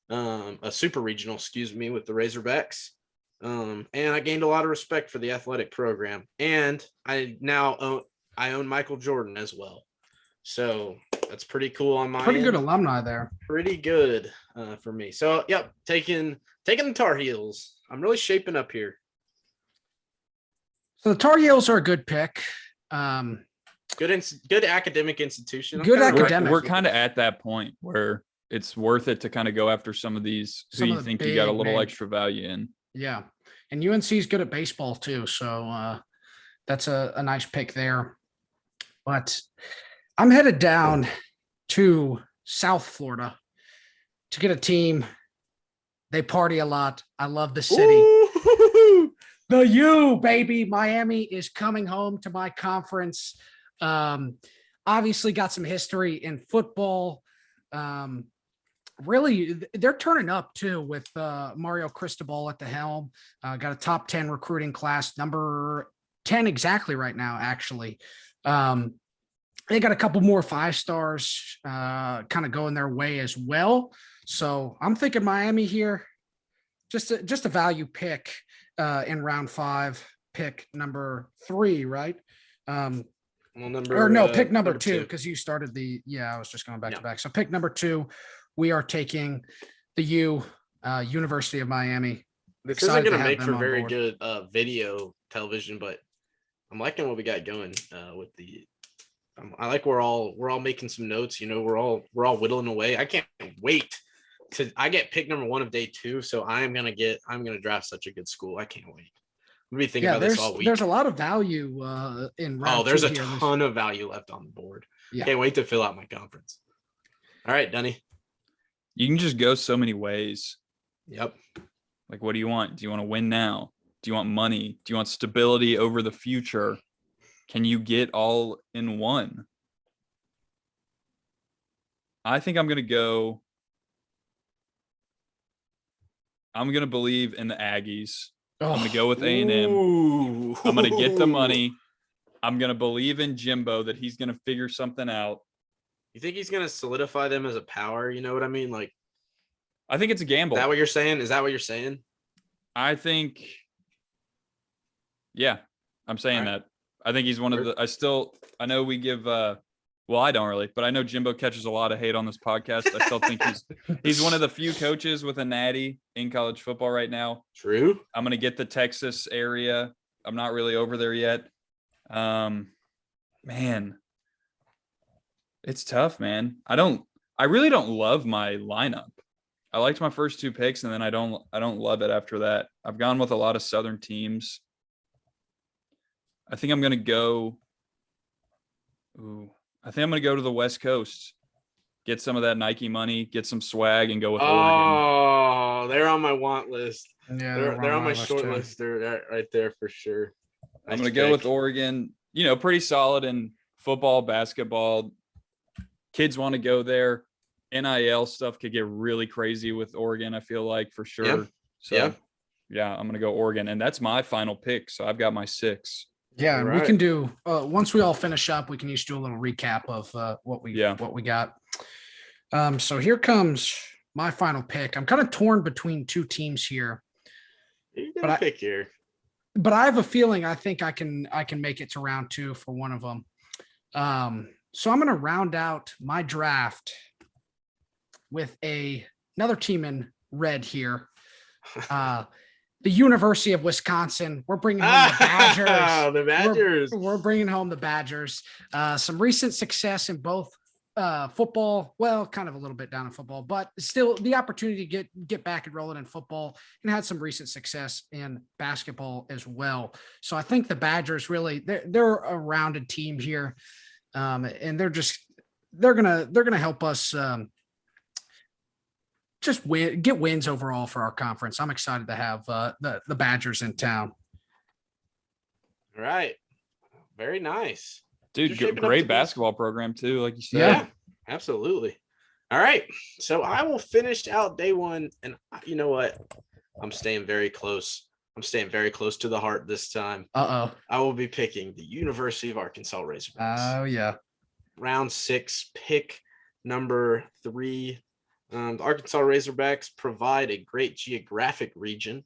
a super regional, with the Razorbacks. And I gained a lot of respect for the athletic program. And I now own Michael Jordan as well. So that's pretty cool on my Pretty end. good alumni there. Pretty good for me. So, yep, taking the Tar Heels. I'm really shaping up here. So the Tar Heels are a good pick. Good academic institution. Good academic. We're kind of at that point where it's worth it to kind of go after some of these who Some of you the think you got a big little name- extra value in. Yeah. And UNC is good at baseball too. So that's a nice pick there. But I'm headed down to South Florida to get a team. They party a lot. I love the city. Ooh. The U, baby. Miami is coming home to my conference. Obviously got some history in football. Really, they're turning up too with Mario Cristobal at the helm. Got a top 10 recruiting class, number 10 exactly right now, actually. They got a couple more 5 stars kind of going their way as well. So I'm thinking Miami here, just a value pick in round 5, pick number 3, right? Well, number Or no, pick number number two, because you started I was just going back to back. So pick number 2, we are taking the University of Miami. This isn't Excited going to to have make for them on very board. good video television, but I'm liking what we got going with the. I like we're all making some notes. You know, we're all whittling away. I can't wait I get pick number 1 of day 2, so I'm gonna draft such a good school. I can't wait. We'll be thinking about this all week. There's a lot of value in round there's 2 a here. ton of value left on the board. Yeah. Can't wait to fill out my conference. All right, Dunny. You can just go so many ways. Yep. Like, what do you want? Do you want to win now? Do you want money? Do you want stability over the future? Can you get all in one? I think I'm going to believe in the Aggies. I'm going to go with A&M. I'm going to get the money. I'm going to believe in Jimbo that he's going to figure something out. You think he's going to solidify them as a power? You know what I mean? Like, I think it's a gamble. Is that what you're saying? Is that what you're saying? I think, yeah, I'm saying that. I think he's one of the, I know we give, well, I don't really, but I know Jimbo catches a lot of hate on this podcast. I still think he's one of the few coaches with a natty in college football right now. True. I'm going to get the Texas area. I'm not really over there yet. Man, it's tough, man. I really don't love my lineup. I liked my first 2 picks, and then I don't love it after that. I've gone with a lot of Southern teams. I think I'm going to go to the West Coast, get some of that Nike money, get some swag, and go with Oregon. Oh, they're on my want list. Yeah, they're on my short list. They're right there for sure. I'm going to go with Oregon. You know, pretty solid in football, basketball. Kids want to go there. NIL stuff could get really crazy with Oregon, I feel like, for sure. Yeah. So, yeah, I'm going to go Oregon. And that's my final pick. So I've got my 6. Yeah, and we can do once we all finish up, we can each do a little recap of what we got. So here comes my final pick. I'm kind of torn between 2 teams here. But pick here. But I have a feeling I think I can make it to round 2 for one of them. So I'm going to round out my draft with another team in red here. The University of Wisconsin. We're bringing home the Badgers. The Badgers. We're bringing home the Badgers. Some recent success in both football. Well, kind of a little bit down in football, but still the opportunity to get back and rolling in football, and had some recent success in basketball as well. So I think the Badgers really they're a rounded team here, and they're gonna help us. Just get wins overall for our conference. I'm excited to have the Badgers in town. All right. Very nice. Dude, great basketball program too, like you said. Yeah, absolutely. All right. So I will finish out day 1. And you know what? I'm staying very close. I'm staying very close to the heart this time. I will be picking the University of Arkansas Razorbacks. Oh, yeah. Round 6, pick number 3. The Arkansas Razorbacks provide a great geographic region,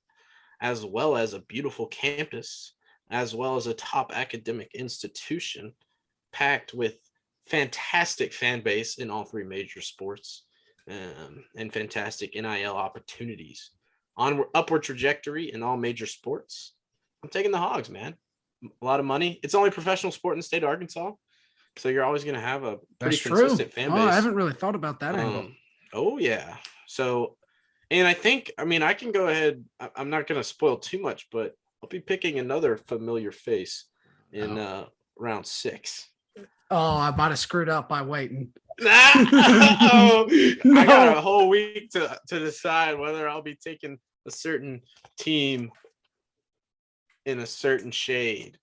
as well as a beautiful campus, as well as a top academic institution, packed with fantastic fan base in all 3 major sports, and fantastic NIL opportunities. Upward trajectory in all major sports. I'm taking the Hogs, man. A lot of money. It's the only professional sport in the state of Arkansas, so you're always going to have a pretty consistent fan base. I haven't really thought about that angle. Oh, yeah. So, and I can go ahead. I'm not going to spoil too much, but I'll be picking another familiar face in round 6. Oh, I might have screwed up by waiting. No. I got a whole week to decide whether I'll be taking a certain team in a certain shade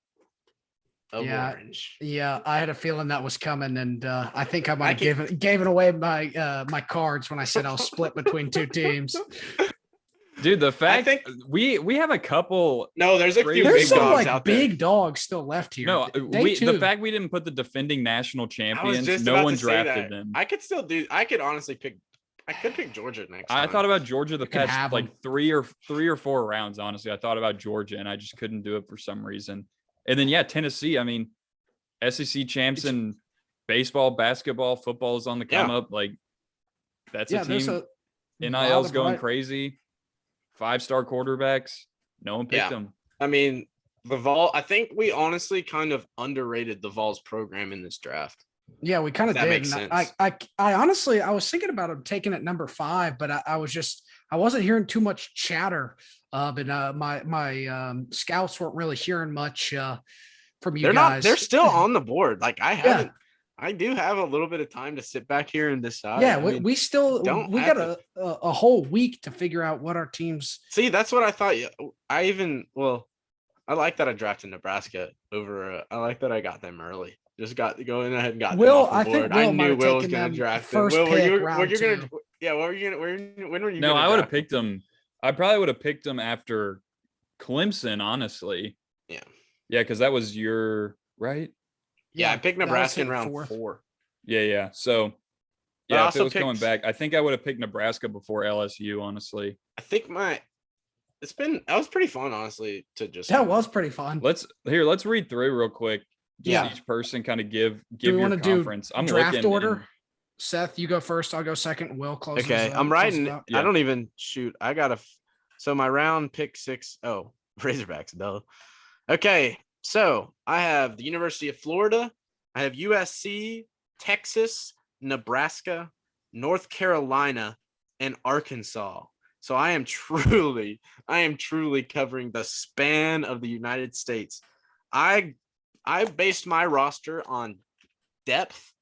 of orange. Yeah, I had a feeling that was coming, and I think I might have given away my my cards when I said I'll split between 2 teams. Dude, the fact we have a couple. No, there's a few there's big some dogs like out big there. Dogs still left here. No, the fact we didn't put the defending national champions, no one drafted them. I could honestly pick. I could pick Georgia next time. I thought about Georgia the past like 3 or 4 rounds. Honestly, I thought about Georgia, and I just couldn't do it for some reason. And then Tennessee. I mean, SEC champs in baseball, basketball, football is on the come up. Like that's a there's team. lot NIL's of going bright- crazy. 5-star quarterbacks. No one picked Yeah. them. I mean, the Vol. I think we honestly kind of underrated the Vols program in this draft. Yeah, we kind of That did. makes And sense. I honestly, I was thinking about him taking it number 5, but I wasn't hearing too much chatter. And my scouts weren't really hearing much from you They're guys. not. They're still on the board. Like I haven't. I do have a little bit of time to sit back here and decide. Yeah, I mean, we still don't we have got a whole week to figure out what our teams. see. That's what I thought. I like that I drafted Nebraska over. I like that I got them early. Just got going ahead and got them Will, off the I board. think I Will might knew have Will was taken going them to draft them. first Will, pick, were round you going two. to? Yeah, what were you going to? When were you? No, gonna I would have draft them? picked them. I probably would have picked them after Clemson, honestly. Yeah. Yeah, because that was your right. Yeah, I picked that was Nebraska in hit round fourth. 4. Yeah. So, But I yeah, if also it was going picked- back, I think I would have picked Nebraska before LSU, honestly. I think that was pretty fun, honestly, to just. That was pretty fun. Let's read through real quick. Just Yeah. each person kind of give Do we your want to do conference. I'm draft looking order? and- Seth, you go first. I'll go second. Will close. Okay, I'm writing. Yeah. I don't even shoot. I got so my round pick 6. Oh, Razorbacks, duh. Okay, so I have the University of Florida. I have USC, Texas, Nebraska, North Carolina, and Arkansas. So I am truly covering the span of the United States. I based my roster on depth.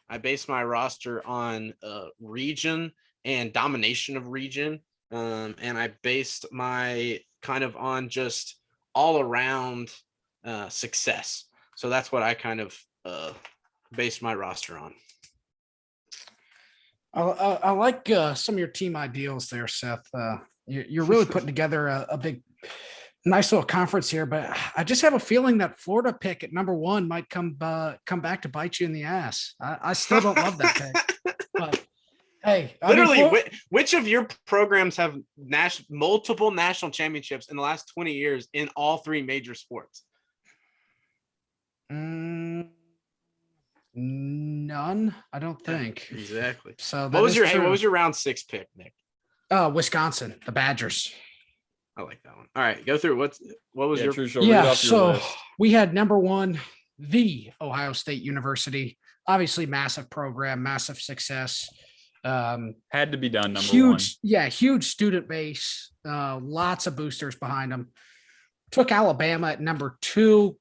I based my roster on region and domination of region. And I based my kind of on just all around success. So that's what I kind of based my roster on. I like some of your team ideals there, Seth. You're really putting together a big, nice little conference here. But I just have a feeling that Florida pick at number 1 might come back to bite you in the ass. I still don't love that pick. But hey, Literally, which of your programs have multiple national championships in the last 20 years in all 3 major sports? None, I don't think. Exactly. So What was your round 6 pick, Nick? Wisconsin, the Badgers. I like that one. All right, go through. What was Yeah, your? True, read Yeah, off your so list. we had number 1, the Ohio State University. Obviously, massive program, massive success. Had to be done number 1. Huge, yeah, huge student base. Lots of boosters behind them. Took Alabama at number 2.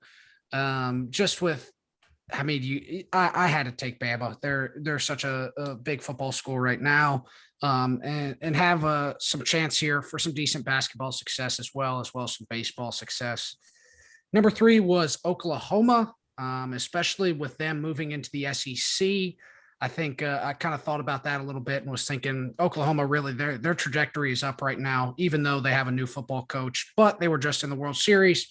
Just with, I mean, I had to take Bama. They're such a big football school right now, and have some chance here for some decent basketball success as well as some baseball success. Number 3 was Oklahoma, especially with them moving into the SEC. I think I kind of thought about that a little bit and was thinking Oklahoma really their trajectory is up right now, even though they have a new football coach, but they were just in the World Series.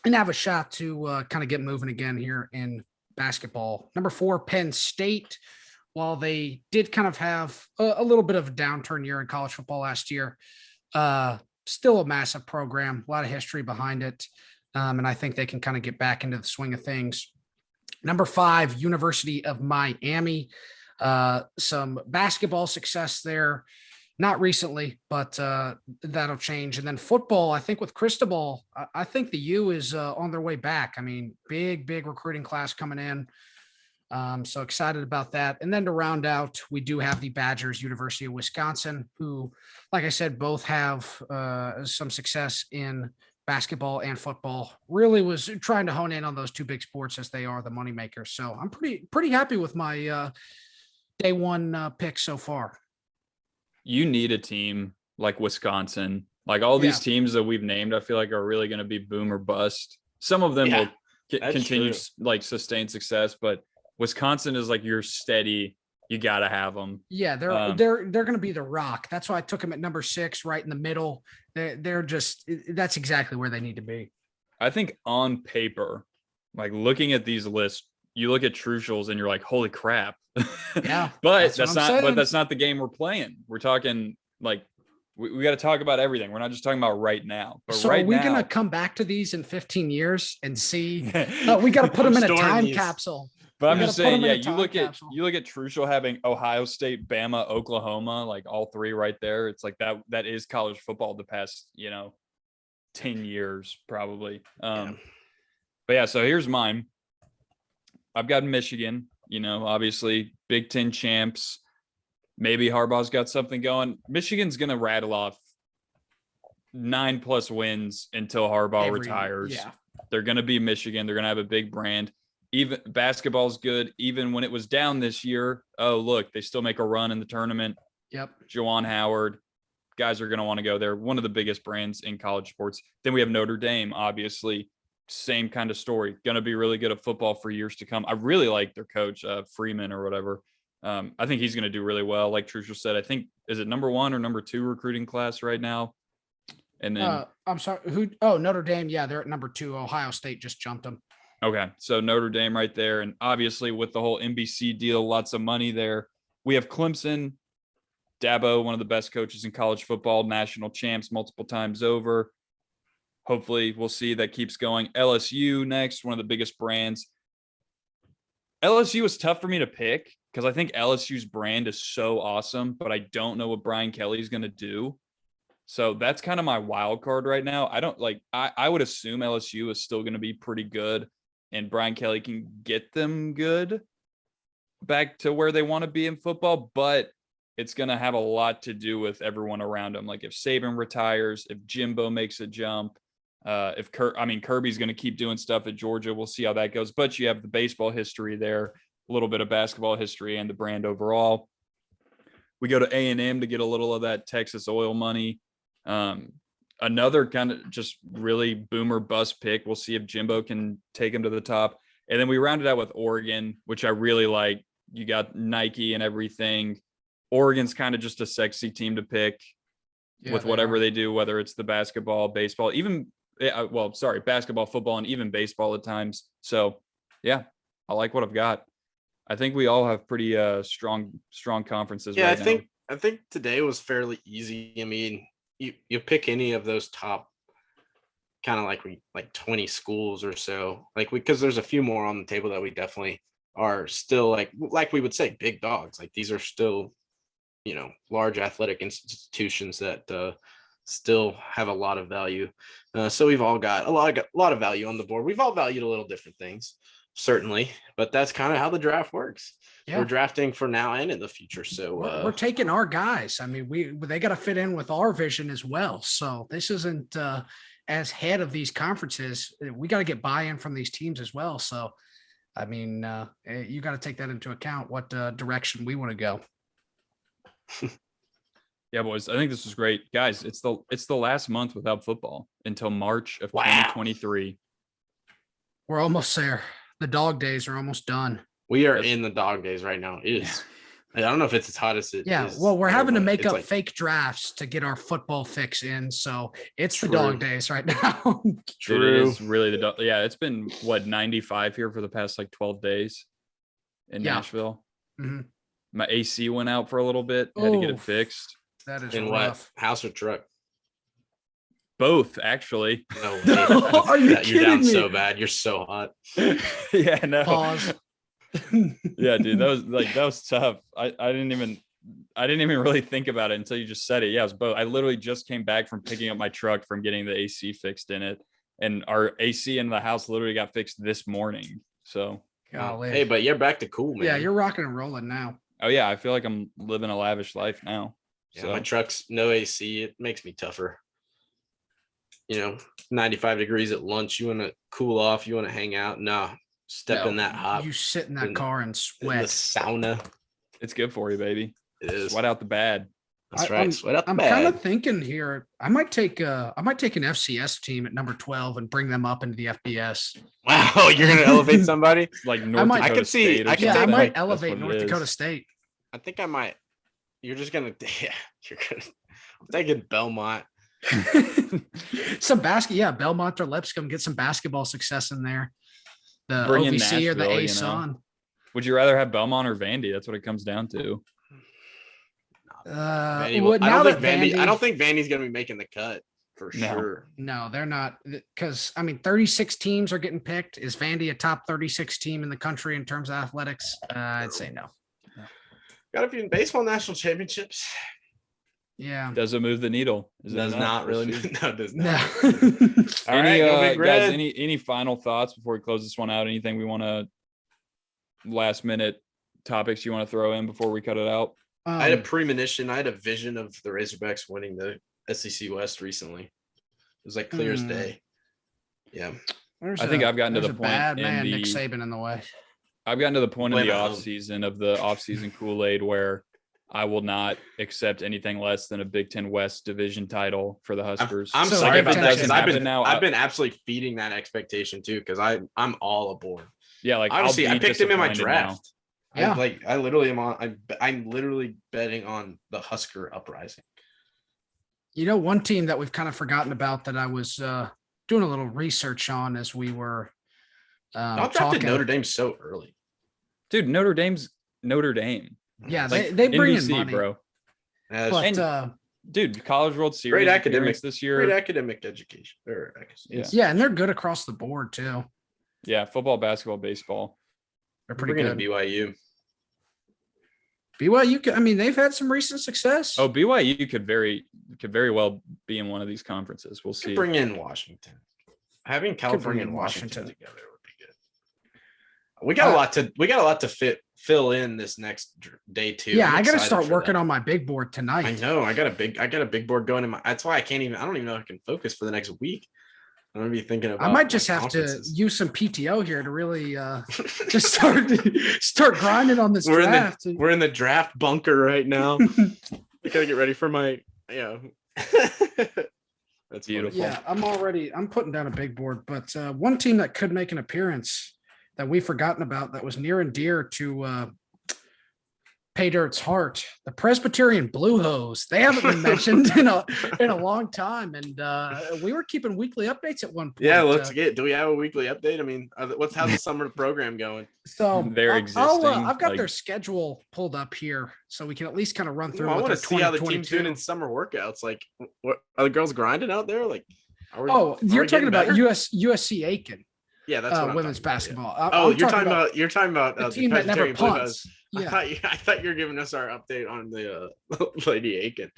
And have a shot to kind of get moving again here in basketball. Number 4, Penn State. While they did kind of have a little bit of a downturn year in college football last year, still a massive program, a lot of history behind it. And I think they can kind of get back into the swing of things. Number 5, University of Miami. Some basketball success there. Not recently, but that'll change. And then football, I think with Cristobal, I think the U is on their way back. I mean, big recruiting class coming in. So excited about that. And then to round out, we do have the Badgers, University of Wisconsin, who, like I said, both have some success in basketball and football. Really was trying to hone in on those 2 big sports as they are the moneymakers. So I'm pretty happy with my day 1 pick so far. You need a team like Wisconsin. Like all these teams that we've named, I feel like are really going to be boom or bust. Some of them will continue like sustained success, but Wisconsin is like your steady. You got to have them. Yeah, they're going to be the rock. That's why I took them at number 6, right in the middle. They're just that's exactly where they need to be. I think on paper, like looking at these lists, you look at Trucials and you're like, holy crap. Yeah. But that's what I'm not saying. the game we're playing. We're talking like we got to talk about everything. We're not just talking about right now. But So right are we now, gonna come back to these in 15 years and see? We got to put them in a storing time these. capsule. But I'm We just gotta put saying, 'em in yeah, a you time look capsule. at Trucial having Ohio State, Bama, Oklahoma, like all three right there. It's like that is college football the past, 10 years probably. But yeah, so here's mine. I've got Michigan, obviously Big Ten champs. Maybe Harbaugh's got something going. Michigan's going to rattle off 9+ wins until Harbaugh retires. Yeah. They're going to be Michigan. They're going to have a big brand. Even basketball's good. Even when it was down this year, oh, look, they still make a run in the tournament. Yep. Juwan Howard, guys are going to want to go there. One of the biggest brands in college sports. Then we have Notre Dame, obviously. Same kind of story. Going to be really good at football for years to come. I really like their coach, Freeman or whatever. I think he's going to do really well. Like Trucial said, I think, is it number 1 or number 2 recruiting class right now? And then I'm sorry, who? Oh, Notre Dame. Yeah, they're at number 2. Ohio State just jumped them. Okay, so Notre Dame right there. And obviously with the whole NBC deal, lots of money there. We have Clemson, Dabo, one of the best coaches in college football, national champs multiple times over. Hopefully we'll see that keeps going. LSU next, one of the biggest brands. LSU was tough for me to pick because I think LSU's brand is so awesome, but I don't know what Brian Kelly's going to do. So that's kind of my wild card right now. I would assume LSU is still going to be pretty good and Brian Kelly can get them good back to where they want to be in football, but it's going to have a lot to do with everyone around him. Like if Saban retires, if Jimbo makes a jump, Kirby's going to keep doing stuff at Georgia. We'll see how that goes, but you have the baseball history there, a little bit of basketball history and the brand overall. We go to A&M to get a little of that Texas oil money. Another kind of just really boomer bust pick. We'll see if Jimbo can take him to the top. And then we rounded out with Oregon, which I really like. You got Nike and everything. Oregon's kind of just a sexy team to pick with whatever they do, whether it's the basketball, baseball, basketball, football, and even baseball at times. So yeah, I like what I've got. I think we all have pretty strong conferences. Yeah, right now. I think today was fairly easy. I mean, you pick any of those top kind of like 20 schools or so, because there's a few more on the table that we definitely are still like we would say big dogs. Like these are still, large athletic institutions that still have a lot of value. So we've all got a lot of value on the board. We've all valued a little different things, certainly, but that's kind of how the draft works. Yeah. We're drafting for now and in the future. So we're taking our guys. I mean, they got to fit in with our vision as well. So this isn't as head of these conferences. We got to get buy-in from these teams as well. So, I mean, you got to take that into account, what direction we want to go. Yeah, boys, I think this was great. Guys, it's the last month without football until March of 2023. We're almost there. The dog days are almost done. We are in the dog days right now. It is. I don't know if it's as hot as it is. Well, we're having to make up fake drafts to get our football fix in. So it's the dog days right now. True. Dude, it is really the dog. Yeah, it's been 95 here for the past 12 days in Nashville. Mm-hmm. My AC went out for a little bit. Had to get it fixed. That is in rough. What? House or truck? Both, actually. No way. Are you You're down kidding me? so bad. You're so hot. Yeah, no. Pause. Yeah, dude, that was tough. I didn't even really think about it until you just said it. Yeah, it was both. I literally just came back from picking up my truck from getting the AC fixed in it, and our AC in the house literally got fixed this morning. So, golly. Hey, but you're back to cool, man. Yeah, you're rocking and rolling now. Oh yeah, I feel like I'm living a lavish life now. Yeah, so. My truck's no AC. It makes me tougher. 95 degrees at lunch. You want to cool off. You want to hang out. No. In that hot. You sit in that car and sweat. In the sauna. It's good for you, baby. It is. Sweat out the bad. That's right. Sweat out the bad. I'm kind of thinking here. I might take an FCS team at number 12 and bring them up into the FBS. Wow, you're gonna elevate somebody like North Dakota I could see. State. I might elevate North Dakota State. I think I might. You're just gonna. Yeah, you're gonna. I'm taking Belmont. Some Belmont or Lipscomb, get some basketball success in there. The Bring OVC or the ASUN. Would you rather have Belmont or Vandy? That's what it comes down to. Vandy well, will- I now don't think that Vandy. I Vandy- don't think Vandy's going to be making the cut for No. sure. No, they're not. Because, I mean, 36 teams are getting picked. Is Vandy a top 36 team in the country in terms of athletics? I'd say no. Got a few baseball national championships. Yeah. Does it move the needle? Is it Does enough? not really. No, it does not. No. All Any right, go Big guys, Red. any final thoughts before we close this one out? Anything we want to last minute topics you want to throw in before we cut it out? I had a Um, premonition. I had a vision of the Razorbacks winning the SEC West recently. It was like clear as day. Yeah. there's I think a- I've gotten to there's the a point bad in man, Nick the- Saban, in the way. I've gotten to the point in Blame the it home. off season of the off season Kool-Aid where I will not accept anything less than a Big Ten West division title for the Huskers. I'm So sorry if it about that doesn't because happen now, I've been absolutely feeding that expectation too because I'm all aboard. yeah, like Obviously, I'll I be picked him in my disappointed now. draft. Yeah. I literally am on. I'm literally betting on the Husker uprising. You know, one team that we've kind of forgotten about that I was doing a little research on as we were Y'all drafted talking. Notre Dame so early. Dude, Notre Dame's Notre Dame. Yeah, Like they bring in NBC, money, bro. That's but And- Dude, College World Series Great academic- appearance this year. great academic education. Yeah. yeah, and they're good across the board too. Yeah, football, basketball, baseball. They're pretty Bringing good. in BYU. BYU, I mean, they've had some recent success. Oh, BYU could very well be in one of these conferences. We'll see. Could bring in Washington. Having California in and Washington Washington. together would be good. We got a lot to fill in this next day two. yeah, I'm I got to excited start for working that. on my big board tonight. I know. I got a big board going in my. That's why I don't even know if I can focus for the next week. I'm gonna be thinking about. I might just my have to conferences. use some PTO here to really just start grinding on this draft. We're in the draft bunker right now. I gotta get ready for my. Yeah. That's Beautiful. Yeah, I'm putting down a big board, but one team that could make an appearance that we've forgotten about that was near and dear to Pay Dirt's heart, the Presbyterian Blue Hose. They haven't been mentioned in a long time, and we were keeping weekly updates at one point. Yeah, let's get. Do we have a weekly update? I mean, how's the summer program going? So They're I've got existing, their like- schedule pulled up here, so we can at least kind of run through. I what want to their see how the team's 2022 doing in summer workouts. Like, what are the girls grinding out there? Like, are we, Oh, are you're we talking getting about better? USC Aiken Yeah, that's what I'm women's talking about, yeah. basketball. Oh, I'm you're talking talking about the team that never Presbyterian Blue punts. Hose. Yeah. I thought you were giving us our update on the Lady Aiken.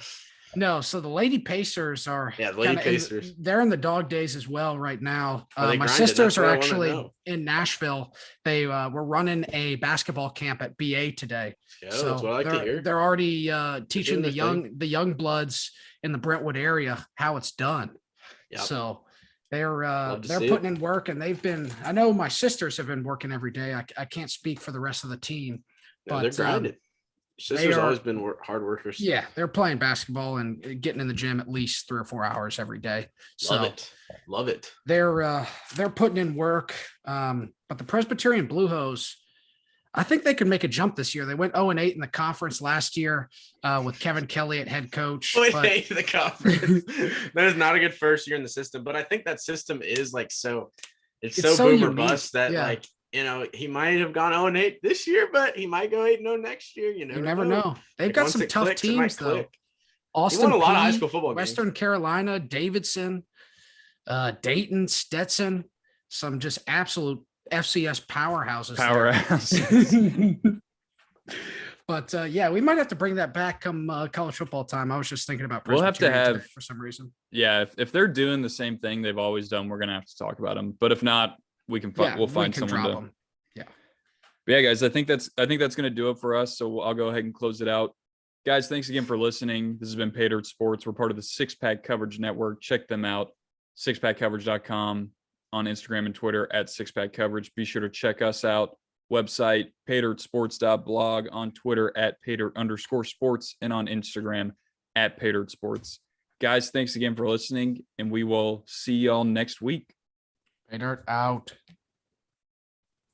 No, so the Lady Pacers are Yeah, the Lady kinda Pacers. They're in the dog days as well right now. Are they My grinding? sisters That's are what I wanna actually know. in Nashville. They were running a basketball camp at BA today. Yeah, so that's what I like to they're, hear. they're already teaching doing the young bloods in the Brentwood area how it's done. Yep. So they're to see it. putting in work, and they've been. I know my sisters have been working every day. I can't speak for the rest of the team. No, they're but, grinding. Sisters are- always been hard workers. Yeah, they're playing basketball and getting in the gym at least 3 or 4 hours every day. So Love it. they're putting in work. But the Presbyterian Blue Hose, I think they could make a jump this year. They went 0-8 in the conference last year with Kevin Kelly at head coach. Wait, but- the conference. That is not a good first year in the system, but I think that system is like it's so boom or unique. bust that Yeah. like he might have gone 0-8 this year, but he might go 8-0 next year. You never know. They've Like, got once some it tough clicks, it might teams though. click. He Austin won a lot of high Peay, school football games. Western Carolina, Davidson, Dayton, Stetson, some just absolute FCS powerhouses. there. Powerhouse. But yeah, we might have to bring that back come college football time. I was just thinking about We'll have to Presbyterian have- today for some reason. Yeah, if they're doing the same thing they've always done, we're gonna have to talk about them. But if not, we can Yeah, we'll we find can someone drop to. 'em. But yeah, guys, I think that's gonna do it for us. So I'll go ahead and close it out. Guys, thanks again for listening. This has been Pay Dirt Sports. We're part of the Six Pack Coverage Network. Check them out. sixpackcoverage.com on Instagram and Twitter at Six Pack Coverage. Be sure to check us out. Website paydirtsports.blog, on Twitter at paydirt_sports, and on Instagram at paydirtsports. Guys, thanks again for listening, and we will see y'all next week. Pay Dirt out.